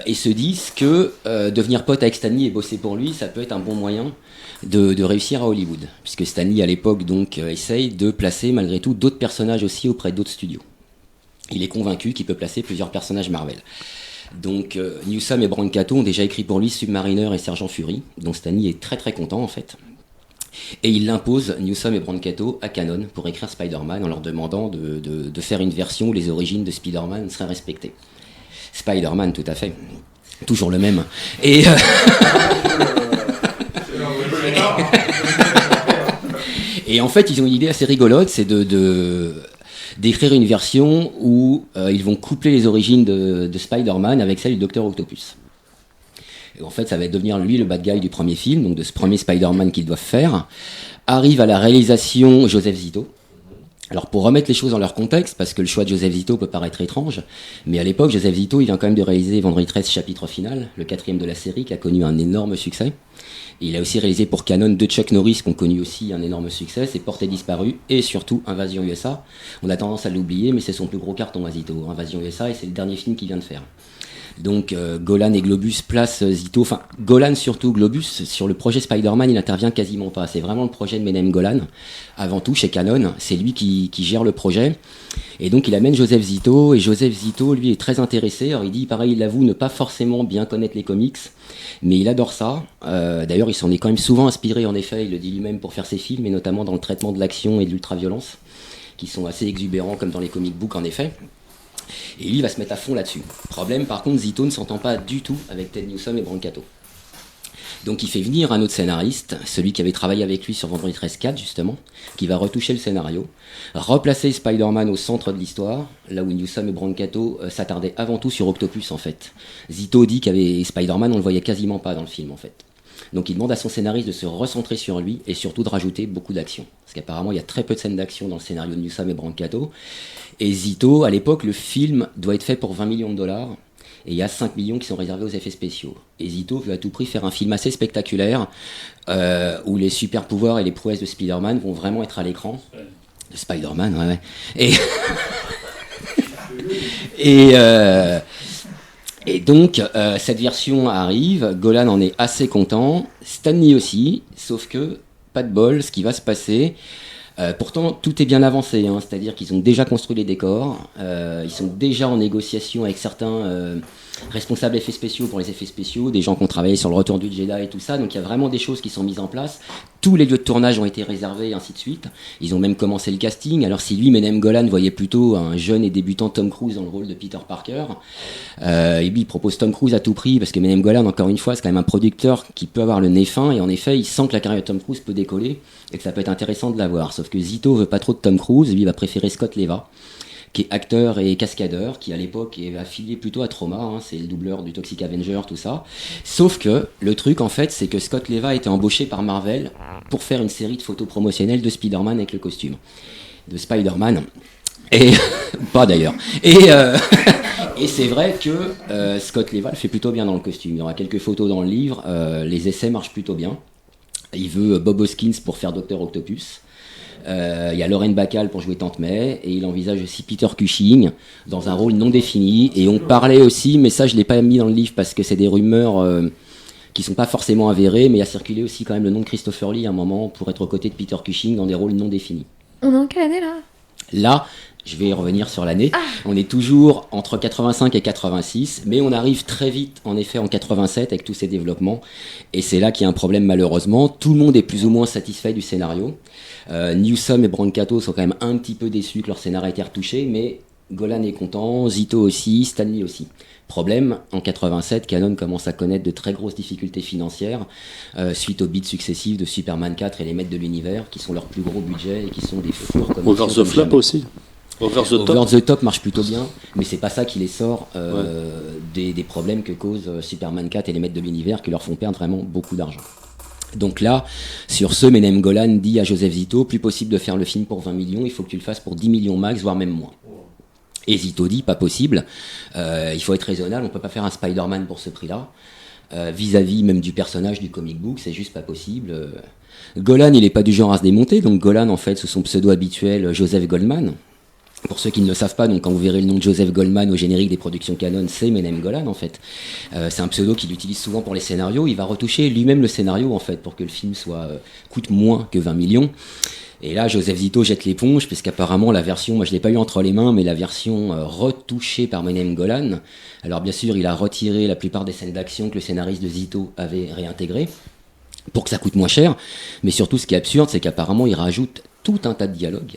Speaker 3: et se disent que devenir pote avec Stan Lee et bosser pour lui, ça peut être un bon moyen de réussir à Hollywood. Puisque Stan Lee, à l'époque, donc, essaye de placer malgré tout d'autres personnages aussi auprès d'autres studios. Il est convaincu qu'il peut placer plusieurs personnages Marvel. Donc Newsom et Brancato ont déjà écrit pour lui Submariner et Sergent Fury, dont Stan Lee est très très content en fait. Et il impose, Newsom et Brancato, à Canon pour écrire Spider-Man en leur demandant de faire une version où les origines de Spider-Man seraient respectées. Spider-Man, tout à fait. Toujours le même. Et... et en fait, ils ont une idée assez rigolote, c'est d'écrire une version où ils vont coupler les origines de Spider-Man avec celle du Dr Octopus. Et en fait, ça va devenir lui le bad guy du premier film, donc de ce premier Spider-Man qu'ils doivent faire. Arrive à la réalisation Joseph Zito. Alors pour remettre les choses dans leur contexte, parce que le choix de Joseph Zito peut paraître étrange, mais à l'époque, Joseph Zito, il vient quand même de réaliser Vendredi 13 chapitre final, le 4e de la série, qui a connu un énorme succès. Et il a aussi réalisé pour Canon 2 Chuck Norris, qui ont connu aussi un énorme succès, c'est Portée disparue, et surtout Invasion USA. On a tendance à l'oublier, mais c'est son plus gros carton à Zito, Invasion USA, et c'est le dernier film qu'il vient de faire. Donc Golan et Globus placent Zito, enfin Golan surtout, Globus, sur le projet Spider-Man il intervient quasiment pas, c'est vraiment le projet de Menem Golan, avant tout chez Canon, c'est lui qui gère le projet, et donc il amène Joseph Zito, et Joseph Zito lui est très intéressé, alors il dit pareil, il avoue ne pas forcément bien connaître les comics, mais il adore ça, d'ailleurs il s'en est quand même souvent inspiré en effet, il le dit lui-même pour faire ses films, et notamment dans le traitement de l'action et de l'ultraviolence, qui sont assez exubérants comme dans les comic books en effet. Et lui, il va se mettre à fond là-dessus. Problème, par contre, Zito ne s'entend pas du tout avec Ted Newsom et Brancato. Donc il fait venir un autre scénariste, celui qui avait travaillé avec lui sur Vendredi 13-4, justement, qui va retoucher le scénario, replacer Spider-Man au centre de l'histoire, là où Newsom et Brancato s'attardaient avant tout sur Octopus, en fait. Zito dit qu'avec Spider-Man, on le voyait quasiment pas dans le film, en fait. Donc il demande à son scénariste de se recentrer sur lui et surtout de rajouter beaucoup d'action. Parce qu'apparemment, il y a très peu de scènes d'action dans le scénario de Newsom et Brancato. Et Zito, à l'époque, le film doit être fait pour 20 millions de dollars. Et il y a 5 millions qui sont réservés aux effets spéciaux. Et Zito veut à tout prix faire un film assez spectaculaire où les super pouvoirs et les prouesses de Spider-Man vont vraiment être à l'écran. De Spider-Man, ouais. Et donc, cette version arrive, Golan en est assez content, Stan Lee aussi, sauf que, pas de bol, ce qui va se passer... pourtant, tout est bien avancé, hein, c'est-à-dire qu'ils ont déjà construit les décors, ils sont déjà en négociation avec certains responsables effets spéciaux pour les effets spéciaux, des gens qui ont travaillé sur le Retour du Jedi et tout ça, donc il y a vraiment des choses qui sont mises en place. Tous les lieux de tournage ont été réservés, et ainsi de suite. Ils ont même commencé le casting. Alors si lui, Menem Golan, voyait plutôt un jeune et débutant Tom Cruise dans le rôle de Peter Parker, et lui il propose Tom Cruise à tout prix, parce que Menem Golan, encore une fois, c'est quand même un producteur qui peut avoir le nez fin, et en effet, il sent que la carrière de Tom Cruise peut décoller, et que ça peut être intéressant de l'avoir. Sauf que Zito veut pas trop de Tom Cruise, lui il va préférer Scott Leva, qui est acteur et cascadeur, qui à l'époque est affilié plutôt à Trauma, hein, c'est le doubleur du Toxic Avenger, tout ça. Sauf que le truc en fait, c'est que Scott Leva a été embauché par Marvel pour faire une série de photos promotionnelles de Spider-Man avec le costume de Spider-Man. Et pas d'ailleurs. Et c'est vrai que Scott Leva le fait plutôt bien dans le costume. Il y aura quelques photos dans le livre, les essais marchent plutôt bien. Il veut Bob Hoskins pour faire Dr Octopus. Il y a Lauren Bacall pour jouer Tante May, et il envisage aussi Peter Cushing dans un rôle non défini. Et on parlait aussi, mais ça je l'ai pas mis dans le livre parce que c'est des rumeurs qui sont pas forcément avérées, mais il a circulé aussi quand même le nom de Christopher Lee à un moment pour être aux côtés de Peter Cushing dans des rôles non définis.
Speaker 2: On est en quelle année là
Speaker 3: Là, je vais revenir sur l'année. On est toujours entre 85 et 86, mais on arrive très vite, en effet, en 87 avec tous ces développements. Et c'est là qu'il y a un problème, malheureusement. Tout le monde est plus ou moins satisfait du scénario. Newsom et Brancato sont quand même un petit peu déçus que leur scénario ait été retouché, mais Golan est content, Zito aussi, Stanley aussi. Problème, en 87, Canon commence à connaître de très grosses difficultés financières suite aux bids successifs de Superman 4 et les Maîtres de l'Univers, qui sont leurs plus gros budgets et qui sont des fours comme
Speaker 10: Over the Flop aussi. Over
Speaker 3: the Top marche plutôt bien, mais c'est pas ça qui les sort des problèmes que causent Superman 4 et les Maîtres de l'Univers, qui leur font perdre vraiment beaucoup d'argent. Donc là, sur ce, Menem Golan dit à Joseph Zito, plus possible de faire le film pour 20 millions, il faut que tu le fasses pour 10 millions max, voire même moins. Et Zito dit, pas possible, il faut être raisonnable, on peut pas faire un Spider-Man pour ce prix-là, vis-à-vis même du personnage du comic book, c'est juste pas possible. Golan, il est pas du genre à se démonter, donc Golan, en fait, sous son pseudo habituel, Joseph Goldman. Pour ceux qui ne le savent pas, donc quand vous verrez le nom de Joseph Goldman au générique des productions Canon, c'est Menem Golan en fait. C'est un pseudo qu'il utilise souvent pour les scénarios. Il va retoucher lui-même le scénario en fait pour que le film coûte moins que 20 millions. Et là, Joseph Zito jette l'éponge puisqu'apparemment la version, moi je l'ai pas eu entre les mains, mais la version retouchée par Menem Golan. Alors bien sûr, il a retiré la plupart des scènes d'action que le scénariste de Zito avait réintégrées pour que ça coûte moins cher. Mais surtout, ce qui est absurde, c'est qu'apparemment il rajoute tout un tas de dialogues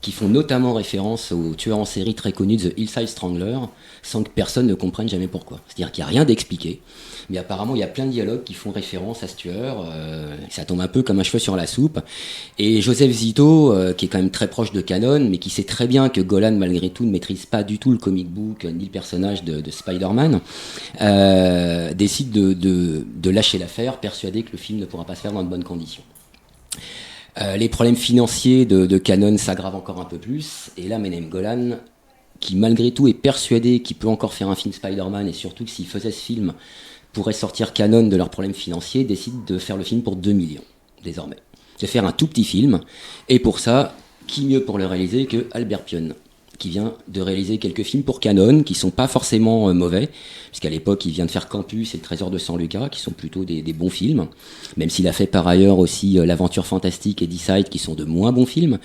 Speaker 3: qui font notamment référence au tueur en série très connu The Hillside Strangler, sans que personne ne comprenne jamais pourquoi. C'est-à-dire qu'il n'y a rien d'expliqué, mais apparemment il y a plein de dialogues qui font référence à ce tueur, ça tombe un peu comme un cheveu sur la soupe. Et Joseph Zito, qui est quand même très proche de Canon, mais qui sait très bien que Golan, malgré tout, ne maîtrise pas du tout le comic book, ni le personnage de Spider-Man, décide de lâcher l'affaire, persuadé que le film ne pourra pas se faire dans de bonnes conditions. Les problèmes financiers de Canon s'aggravent encore un peu plus, et là Menem Golan, qui malgré tout est persuadé qu'il peut encore faire un film Spider-Man, et surtout que s'il faisait ce film, pourrait sortir Canon de leurs problèmes financiers, décide de faire le film pour 2 millions, désormais. De faire un tout petit film, et pour ça, qui mieux pour le réaliser que Albert Pion, qui vient de réaliser quelques films pour Canon, qui sont pas forcément mauvais, puisqu'à l'époque il vient de faire Campus et le Trésor de San Lucas, qui sont plutôt des bons films, même s'il a fait par ailleurs aussi L'Aventure Fantastique et Decide, qui sont de moins bons films,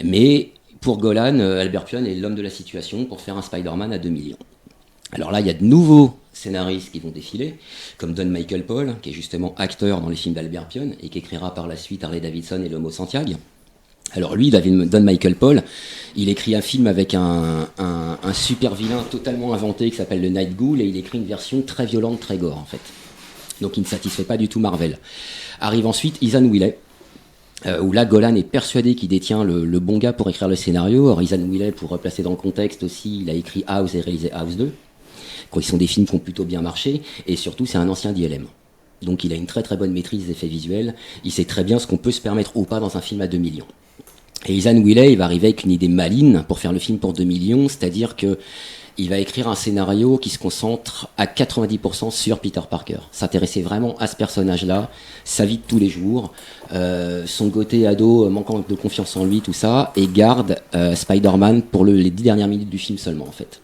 Speaker 3: mais pour Golan, Albert Pion est l'homme de la situation pour faire un Spider-Man à 2 millions. Alors là, il y a de nouveaux scénaristes qui vont défiler, comme Don Michael Paul, qui est justement acteur dans les films d'Albert Pion, et qui écrira par la suite Harley Davidson et l'Homo Santiago. Alors lui, Don Michael Paul, il écrit un film avec un super vilain totalement inventé qui s'appelle le Night Ghoul, et il écrit une version très violente, très gore en fait. Donc il ne satisfait pas du tout Marvel. Arrive ensuite Ethan Willey, où là Golan est persuadé qu'il détient le bon gars pour écrire le scénario. Alors Ethan Willey, pour replacer dans le contexte aussi, il a écrit House et réalisé House 2. Ils sont des films qui ont plutôt bien marché, et surtout c'est un ancien d'ILM. Donc il a une très très bonne maîtrise des effets visuels, il sait très bien ce qu'on peut se permettre ou pas dans un film à 2 millions. Et Ethan Willey, il va arriver avec une idée maligne pour faire le film pour 2 millions, c'est-à-dire que il va écrire un scénario qui se concentre à 90% sur Peter Parker. S'intéresser vraiment à ce personnage-là, sa vie de tous les jours, son côté ado manquant de confiance en lui, tout ça, et garde Spider-Man pour les 10 dernières minutes du film seulement en fait.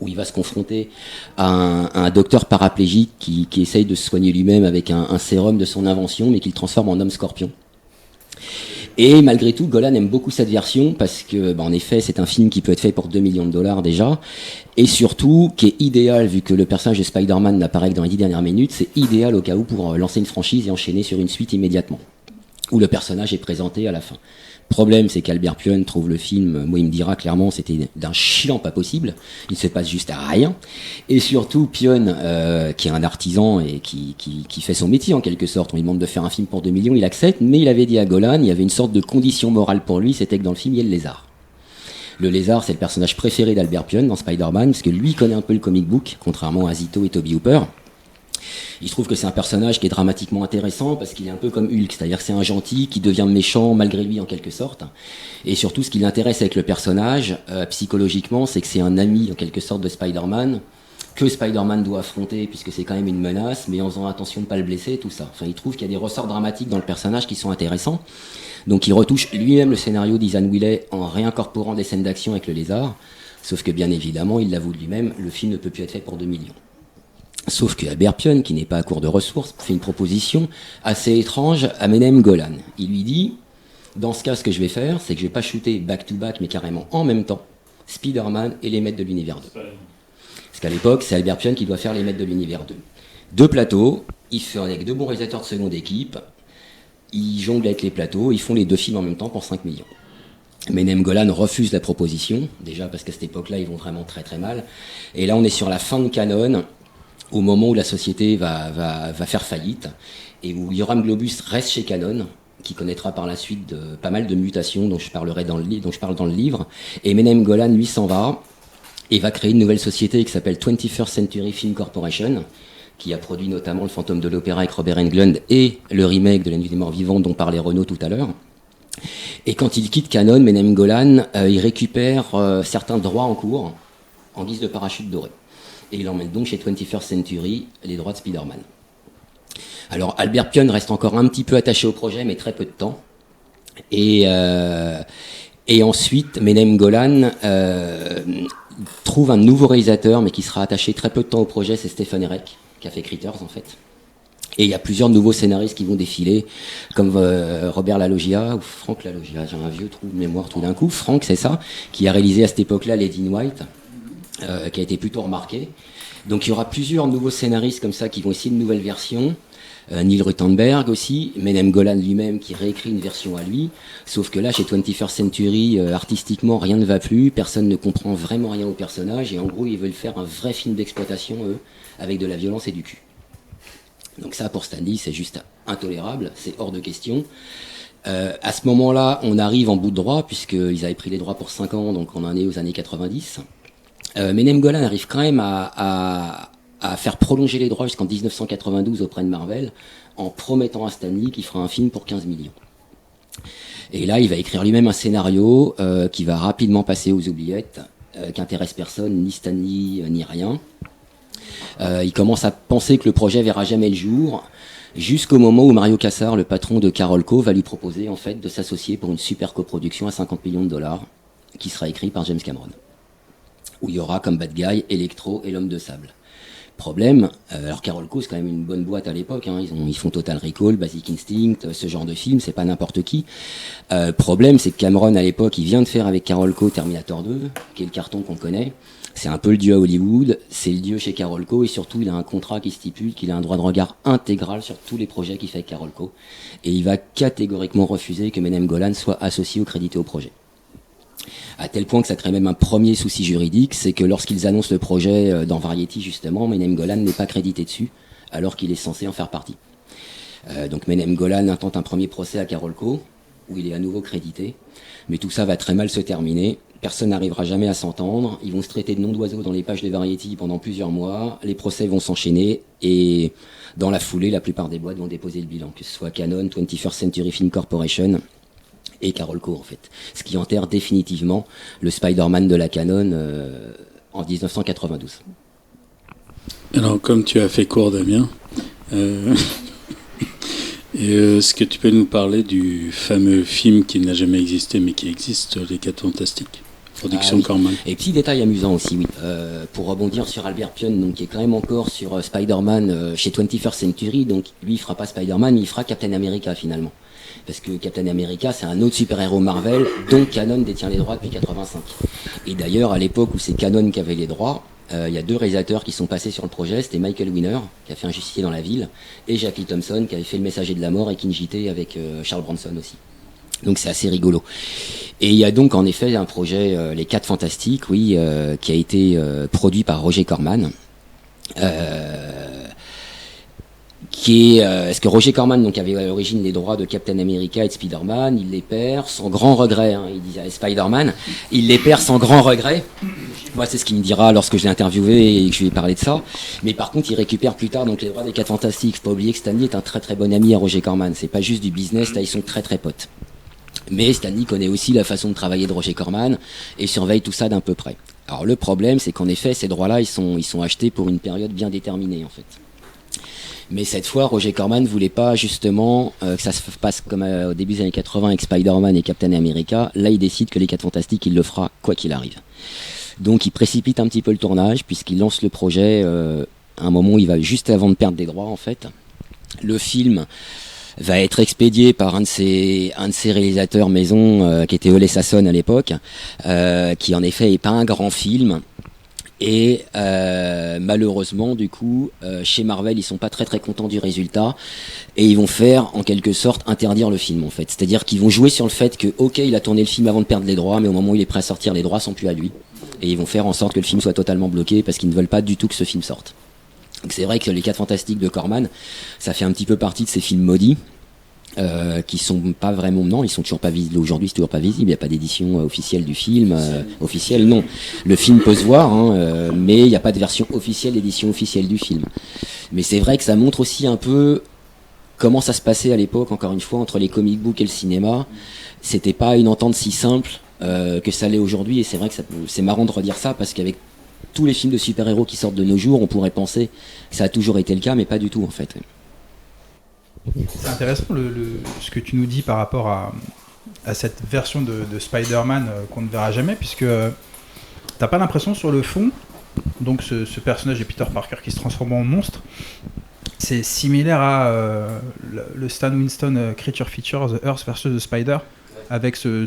Speaker 3: Où il va se confronter à un docteur paraplégique qui essaye de se soigner lui-même avec un sérum de son invention, mais qu'il transforme en homme scorpion. Et malgré tout, Golan aime beaucoup cette version parce que, en effet, c'est un film qui peut être fait pour 2 millions de dollars déjà, et surtout qui est idéal, vu que le personnage de Spider-Man n'apparaît que dans les 10 dernières minutes, c'est idéal au cas où pour lancer une franchise et enchaîner sur une suite immédiatement, où le personnage est présenté à la fin. Problème, c'est qu'Albert Pion trouve le film, moi il me dira clairement, c'était d'un chiant pas possible, il se passe juste à rien, et surtout Pion, qui est un artisan et qui fait son métier en quelque sorte, on lui demande de faire un film pour 2 millions, il accepte, mais il avait dit à Golan, il y avait une sorte de condition morale pour lui, c'était que dans le film il y ait le lézard. Le lézard, c'est le personnage préféré d'Albert Pion dans Spider-Man, parce que lui connaît un peu le comic book, contrairement à Zito et Toby Hooper. Il se trouve que c'est un personnage qui est dramatiquement intéressant parce qu'il est un peu comme Hulk, c'est-à-dire que c'est un gentil qui devient méchant malgré lui en quelque sorte. Et surtout, ce qui l'intéresse avec le personnage, psychologiquement, c'est que c'est un ami en quelque sorte de Spider-Man, que Spider-Man doit affronter puisque c'est quand même une menace, mais en faisant attention de ne pas le blesser, tout ça. Enfin, il trouve qu'il y a des ressorts dramatiques dans le personnage qui sont intéressants. Donc il retouche lui-même le scénario d'Ethan Willey en réincorporant des scènes d'action avec le lézard. Sauf que bien évidemment, il l'avoue lui-même, le film ne peut plus être fait pour 2 millions. Sauf que Albert Pion, qui n'est pas à court de ressources, fait une proposition assez étrange à Menem Golan. Il lui dit, Dans ce cas, ce que je vais faire, c'est que je vais pas shooter back-to-back, mais carrément en même temps, Spider-Man et les Maîtres de l'Univers 2. Parce qu'à l'époque, c'est Albert Pyun qui doit faire les Maîtres de l'Univers 2. Deux plateaux, ils font avec deux bons réalisateurs de seconde équipe, ils jonglent avec les plateaux, ils font les deux films en même temps pour 5 millions. Menem Golan refuse la proposition, déjà parce qu'à cette époque-là, ils vont vraiment très très mal. Et là, on est sur la fin de Canon, au moment où la société va faire faillite, et où Yoram Globus reste chez Canon, qui connaîtra par la suite pas mal de mutations dont je parle dans le livre. Et Menem Golan, lui, s'en va et va créer une nouvelle société qui s'appelle 21st Century Film Corporation, qui a produit notamment Le Fantôme de l'Opéra avec Robert Englund et le remake de La Nuit des Morts Vivants dont parlait Renaud tout à l'heure. Et quand il quitte Canon, Menem Golan, il récupère certains droits en cours en guise de parachute doré. Et il emmène donc chez 21st Century les droits de Spider-Man. Alors Albert Pyun reste encore un petit peu attaché au projet, mais très peu de temps. Et ensuite, Menem Golan trouve un nouveau réalisateur, mais qui sera attaché très peu de temps au projet, c'est Stephen Herek, qui a fait Critters en fait. Et il y a plusieurs nouveaux scénaristes qui vont défiler, comme Robert Lalogia, ou Franck Lalogia, j'ai un vieux trou de mémoire tout d'un coup. Franck, c'est ça, qui a réalisé à cette époque-là Lady in White, qui a été plutôt remarqué. Donc il y aura plusieurs nouveaux scénaristes comme ça qui vont essayer de nouvelles versions. Neil Ruttenberg aussi, Menem Golan lui-même qui réécrit une version à lui, sauf que là chez 21st Century, artistiquement rien ne va plus, personne ne comprend vraiment rien au personnage, et en gros ils veulent faire un vrai film d'exploitation, eux, avec de la violence et du cul. Donc ça pour Stanley c'est juste intolérable, c'est hors de question. À ce moment-là on arrive en bout de droit, puisqu'ils avaient pris les droits pour 5 ans, donc on en est aux années 90. Menem Golan arrive quand même à faire prolonger les droits jusqu'en 1992 auprès de Marvel, en promettant à Stanley qu'il fera un film pour 15 millions. Et là, il va écrire lui-même un scénario qui va rapidement passer aux oubliettes, qui intéresse personne, ni Stanley, ni rien. Il commence à penser que le projet verra jamais le jour, jusqu'au moment où Mario Kassar, le patron de Carolco, va lui proposer en fait de s'associer pour une super coproduction à 50 millions de dollars, qui sera écrite par James Cameron, où il y aura comme bad guy Electro et l'homme de sable. Problème, alors Carolco c'est quand même une bonne boîte à l'époque, hein, ils font Total Recall, Basic Instinct, ce genre de film, c'est pas n'importe qui. Problème, c'est que Cameron à l'époque, il vient de faire avec Carolco Terminator 2, qui est le carton qu'on connaît. C'est un peu le dieu à Hollywood, c'est le dieu chez Carolco, et surtout il a un contrat qui stipule qu'il a un droit de regard intégral sur tous les projets qu'il fait avec Carolco. Et il va catégoriquement refuser que Menem Golan soit associé ou crédité au projet. À tel point que ça crée même un premier souci juridique, c'est que lorsqu'ils annoncent le projet dans Variety justement, Menem Golan n'est pas crédité dessus, alors qu'il est censé en faire partie. Donc Menem Golan intente un premier procès à Carolco, où il est à nouveau crédité, mais tout ça va très mal se terminer, personne n'arrivera jamais à s'entendre, ils vont se traiter de noms d'oiseaux dans les pages de Variety pendant plusieurs mois, les procès vont s'enchaîner, et dans la foulée, la plupart des boîtes vont déposer le bilan, que ce soit Canon, 21st Century Film Corporation, et Carolco en fait. Ce qui enterre définitivement le Spider-Man de la Canon en 1992.
Speaker 6: Alors comme tu as fait court Damien, est-ce que tu peux nous parler du fameux film qui n'a jamais existé mais qui existe, Les 4 Fantastiques, production Corman.
Speaker 3: Et petit détail amusant aussi, oui. Pour rebondir sur Albert Pyun, donc, qui est quand même encore sur Spider-Man chez 21st Century, donc lui il fera pas Spider-Man, il fera Captain America finalement. Parce que Captain America, c'est un autre super-héros Marvel, dont Canon détient les droits depuis 85. Et d'ailleurs, à l'époque où c'est Canon qui avait les droits, il y a deux réalisateurs qui sont passés sur le projet, c'était Michael Winner, qui a fait Un justicier dans la ville, et Jackie Thompson, qui avait fait Le Messager de la Mort et Kinjite avec Charles Bronson aussi. Donc c'est assez rigolo. Et il y a donc en effet un projet, Les 4 Fantastiques, oui, qui a été produit par Roger Corman. Est-ce que Roger Corman donc avait à l'origine les droits de Captain America et de Spider-Man, il les perd sans grand regret, hein, il disait Spider-Man, il les perd sans grand regret. Moi c'est ce qu'il me dira lorsque je l'ai interviewé et que je lui ai parlé de ça. Mais par contre il récupère plus tard donc les droits des 4 Fantastiques. Faut pas oublier que Stanley est un très très bon ami à Roger Corman, c'est pas juste du business, là ils sont très très potes. Mais Stanley connaît aussi la façon de travailler de Roger Corman et surveille tout ça d'un peu près. Alors le problème c'est qu'en effet ces droits-là ils sont achetés pour une période bien déterminée en fait. Mais cette fois, Roger Corman voulait pas justement que ça se passe comme au début des années 80 avec Spider-Man et Captain America. Là, il décide que les 4 Fantastiques, il le fera quoi qu'il arrive. Donc, il précipite un petit peu le tournage puisqu'il lance le projet à un moment où il va juste avant de perdre des droits en fait. Le film va être expédié par un de ses réalisateurs maison, qui était Ole Sasson à l'époque, qui en effet est pas un grand film. Et malheureusement, du coup, chez Marvel, ils sont pas très très contents du résultat et ils vont faire en quelque sorte interdire le film en fait. C'est-à-dire qu'ils vont jouer sur le fait que, ok, il a tourné le film avant de perdre les droits, mais au moment où il est prêt à sortir, les droits sont plus à lui. Et ils vont faire en sorte que le film soit totalement bloqué parce qu'ils ne veulent pas du tout que ce film sorte. Donc c'est vrai que les 4 Fantastiques de Corman, ça fait un petit peu partie de ces films maudits. Qui sont pas vraiment, non, ils sont toujours pas visibles aujourd'hui, c'est toujours pas visible, il n'y a pas d'édition officielle du film, officielle non, le film peut se voir, hein, mais il n'y a pas de version officielle, d'édition officielle du film. Mais c'est vrai que ça montre aussi un peu comment ça se passait à l'époque, encore une fois, entre les comic books et le cinéma. C'était pas une entente si simple que ça l'est aujourd'hui, et c'est vrai que c'est marrant de redire ça, parce qu'avec tous les films de super-héros qui sortent de nos jours, on pourrait penser que ça a toujours été le cas, mais pas du tout en fait.
Speaker 8: C'est intéressant ce que tu nous dis par rapport à cette version de Spider-Man qu'on ne verra jamais, puisque t'as pas l'impression sur le fond, donc ce personnage de Peter Parker qui se transforme en monstre, c'est similaire à le Stan Winston Creature Feature The Earth vs. The Spider, avec ce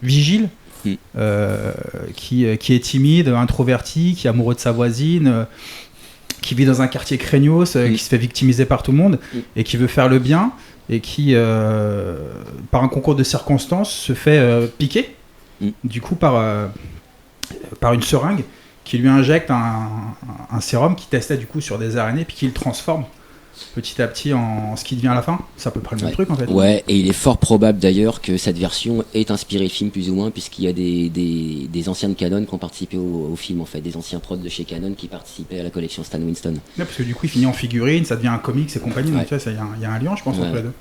Speaker 8: vigile qui est timide, introverti, qui est amoureux de sa voisine, qui vit dans un quartier craignos, qui se fait victimiser par tout le monde, et qui veut faire le bien, et qui, par un concours de circonstances, se fait piquer, du coup par une seringue, qui lui injecte un sérum qui testait du coup sur des araignées, puis qui le transforme petit à petit en ce qui devient à la fin. C'est à peu près le même truc en fait.
Speaker 3: Ouais, et il est fort probable d'ailleurs que cette version ait inspiré le film plus ou moins, puisqu'il y a des anciens de Canon qui ont participé au film en fait, des anciens prods de chez Canon qui participaient à la collection Stan Winston.
Speaker 8: Ouais, parce que du coup il finit en figurine, ça devient un comics et compagnie, donc tu vois, il y a un lien je pense entre les deux.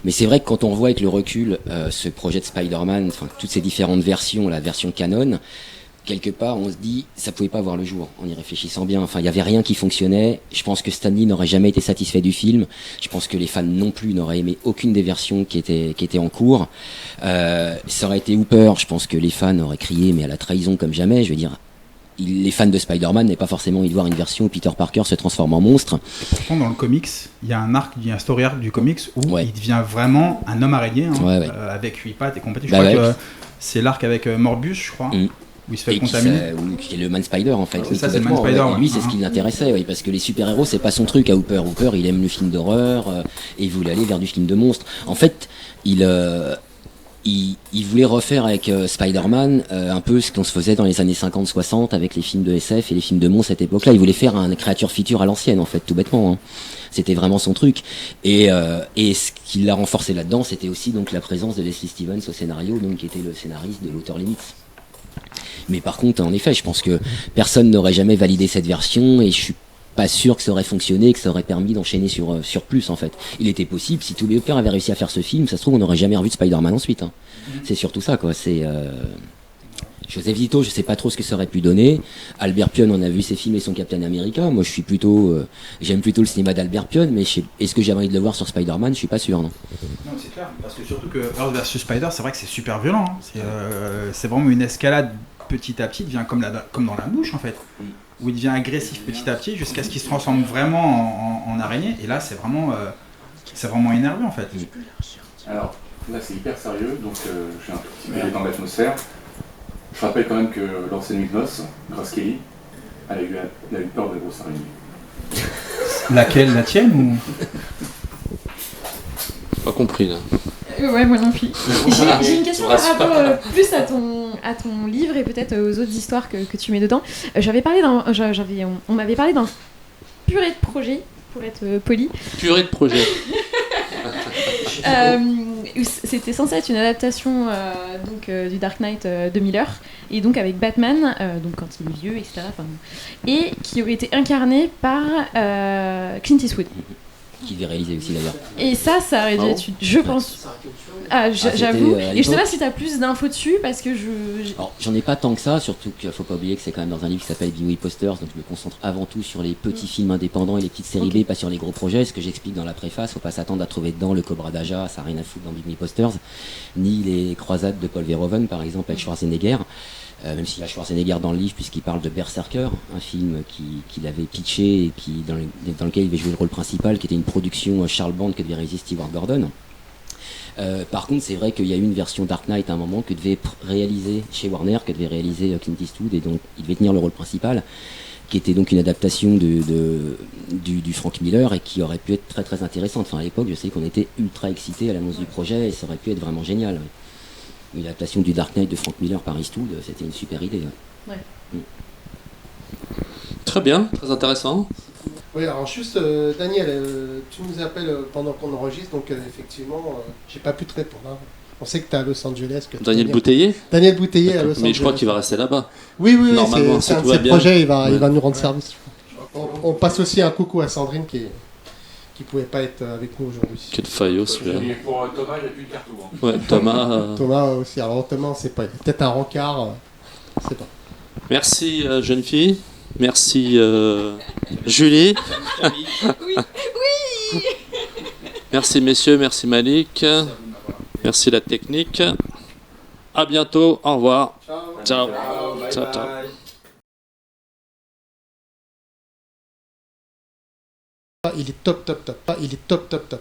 Speaker 3: Mais c'est vrai que quand on voit avec le recul ce projet de Spider-Man, enfin toutes ces différentes versions, la version Canon, quelque part, on se dit, ça pouvait pas voir le jour, en y réfléchissant bien. Enfin, il y avait rien qui fonctionnait. Je pense que Stan Lee n'aurait jamais été satisfait du film. Je pense que les fans non plus n'auraient aimé aucune des versions qui étaient en cours. Ça aurait été Hooper. Je pense que les fans auraient crié, mais à la trahison comme jamais. Je veux dire, les fans de Spider-Man n'aient pas forcément envie de voir une version où Peter Parker se transforme en monstre.
Speaker 8: Et pourtant, dans le comics, il y a un story arc du comics où il devient vraiment un homme araignée, avec 8 pattes et compagnie. Je crois que c'est l'arc avec Morbius, je crois. Où il se fait contaminer.
Speaker 3: Qui est le Man Spider en fait.
Speaker 8: Ça, c'est le Man Spider.
Speaker 3: Lui, c'est ce qui l'intéressait, parce que les super-héros, c'est pas son truc à Hooper. Hooper, il aime le film d'horreur et il voulait aller vers du film de monstre. En fait, il voulait refaire avec Spider-Man un peu ce qu'on se faisait dans les années 50-60 avec les films de SF et les films de monstres à cette époque-là. Il voulait faire un créature feature à l'ancienne, en fait, tout bêtement. C'était vraiment son truc. Et ce qui l'a renforcé là-dedans, c'était aussi donc la présence de Leslie Stevens au scénario, donc qui était le scénariste de l'auteur Limits. Mais par contre, en effet, je pense que personne n'aurait jamais validé cette version et je suis pas sûr que ça aurait fonctionné, que ça aurait permis d'enchaîner sur plus en fait. Il était possible, si tous les auteurs avaient réussi à faire ce film, ça se trouve on n'aurait jamais revu de Spider-Man ensuite. C'est surtout ça quoi. C'est Joseph Zito, je sais pas trop ce que ça aurait pu donner. Albert Pionne, on a vu ses films et son Captain America. Moi, je suis plutôt, j'aime plutôt le cinéma d'Albert Pionne, mais est-ce que j'ai envie de le voir sur Spider-Man? Je suis pas sûr, non.
Speaker 8: Non, c'est clair, parce que surtout que Earth vs Spider, c'est vrai que c'est super violent. C'est vraiment une escalade petit à petit, il devient comme dans La Mouche en fait, où il devient agressif petit à petit jusqu'à ce qu'il se transforme vraiment en araignée. Et là, c'est vraiment énervé en fait.
Speaker 5: Alors là, c'est hyper sérieux, donc j'ai un tout petit peu dans l'atmosphère. Je rappelle quand même que l'ancienne Mignos, Grace Kelly, elle a eu peur de la grosse araignée.
Speaker 8: Laquelle? La tienne ou...
Speaker 10: Pas compris là.
Speaker 2: Ouais, moi non plus. J'ai une question par rapport plus à ton livre et peut-être aux autres histoires que tu mets dedans. On m'avait parlé d'un purée de projet, pour être poli.
Speaker 10: Purée de projet.
Speaker 2: C'était censé être une adaptation du Dark Knight de Miller, et donc avec Batman, donc quand il est vieux, etc. Et qui aurait été incarné par Clint Eastwood.
Speaker 3: Qui devait réaliser aussi d'ailleurs.
Speaker 2: Et ça aurait dû être, je pense. J'avoue. Et je sais pas si t'as plus d'infos dessus parce que
Speaker 3: Alors, j'en ai pas tant que ça, surtout qu'il faut pas oublier que c'est quand même dans un livre qui s'appelle Bingley Posters, donc je me concentre avant tout sur les petits films indépendants et les petites séries B, pas sur les gros projets. Ce que j'explique dans la préface, faut pas s'attendre à trouver dedans le Cobra d'Aja, ça n'a rien à foutre dans Bingley Posters, ni les Croisades de Paul Verhoeven par exemple avec Schwarzenegger. même s'il y a Schwarzenegger dans le livre, puisqu'il parle de Berserker, un film qu'il avait pitché et dans lequel il devait jouer le rôle principal, qui était une production Charles Band que devait réaliser Stewart Gordon. Par contre, c'est vrai qu'il y a eu une version Dark Knight à un moment que devait réaliser chez Warner, que devait réaliser Clint Eastwood, et donc il devait tenir le rôle principal, qui était donc une adaptation du Frank Miller et qui aurait pu être très très intéressante. Enfin, à l'époque, je sais qu'on était ultra excités à l'annonce du projet et ça aurait pu être vraiment génial. Ouais. Une adaptation du Dark Knight de Frank Miller par Eastwood, c'était une super idée. Ouais.
Speaker 1: Très bien, très intéressant.
Speaker 7: Oui, alors juste, Daniel, tu nous appelles pendant qu'on enregistre, donc effectivement, j'ai pas pu te répondre. Hein. On sait que tu es à Los Angeles.
Speaker 1: Daniel Bouteiller.
Speaker 7: Daniel Bouteiller à Los Angeles.
Speaker 1: Mais je crois qu'il va rester là-bas.
Speaker 7: Oui,
Speaker 1: normalement,
Speaker 7: c'est un de ses projets, il va nous rendre service. On passe aussi un coucou à Sandrine qui pouvait pas être avec nous aujourd'hui.
Speaker 1: Quel faillot celui-là.
Speaker 5: Et pour Thomas, il n'y a plus de carton.
Speaker 1: Ouais, Thomas.
Speaker 7: Thomas aussi. Alors Thomas, c'est pas. Peut-être un rencard. C'est pas.
Speaker 1: Merci jeune fille. Merci Julie.
Speaker 2: Oui.
Speaker 1: Merci messieurs, merci Malik. Merci la technique. À bientôt. Au revoir. Ciao. Ciao. Ciao.
Speaker 7: Il est top. Il est top.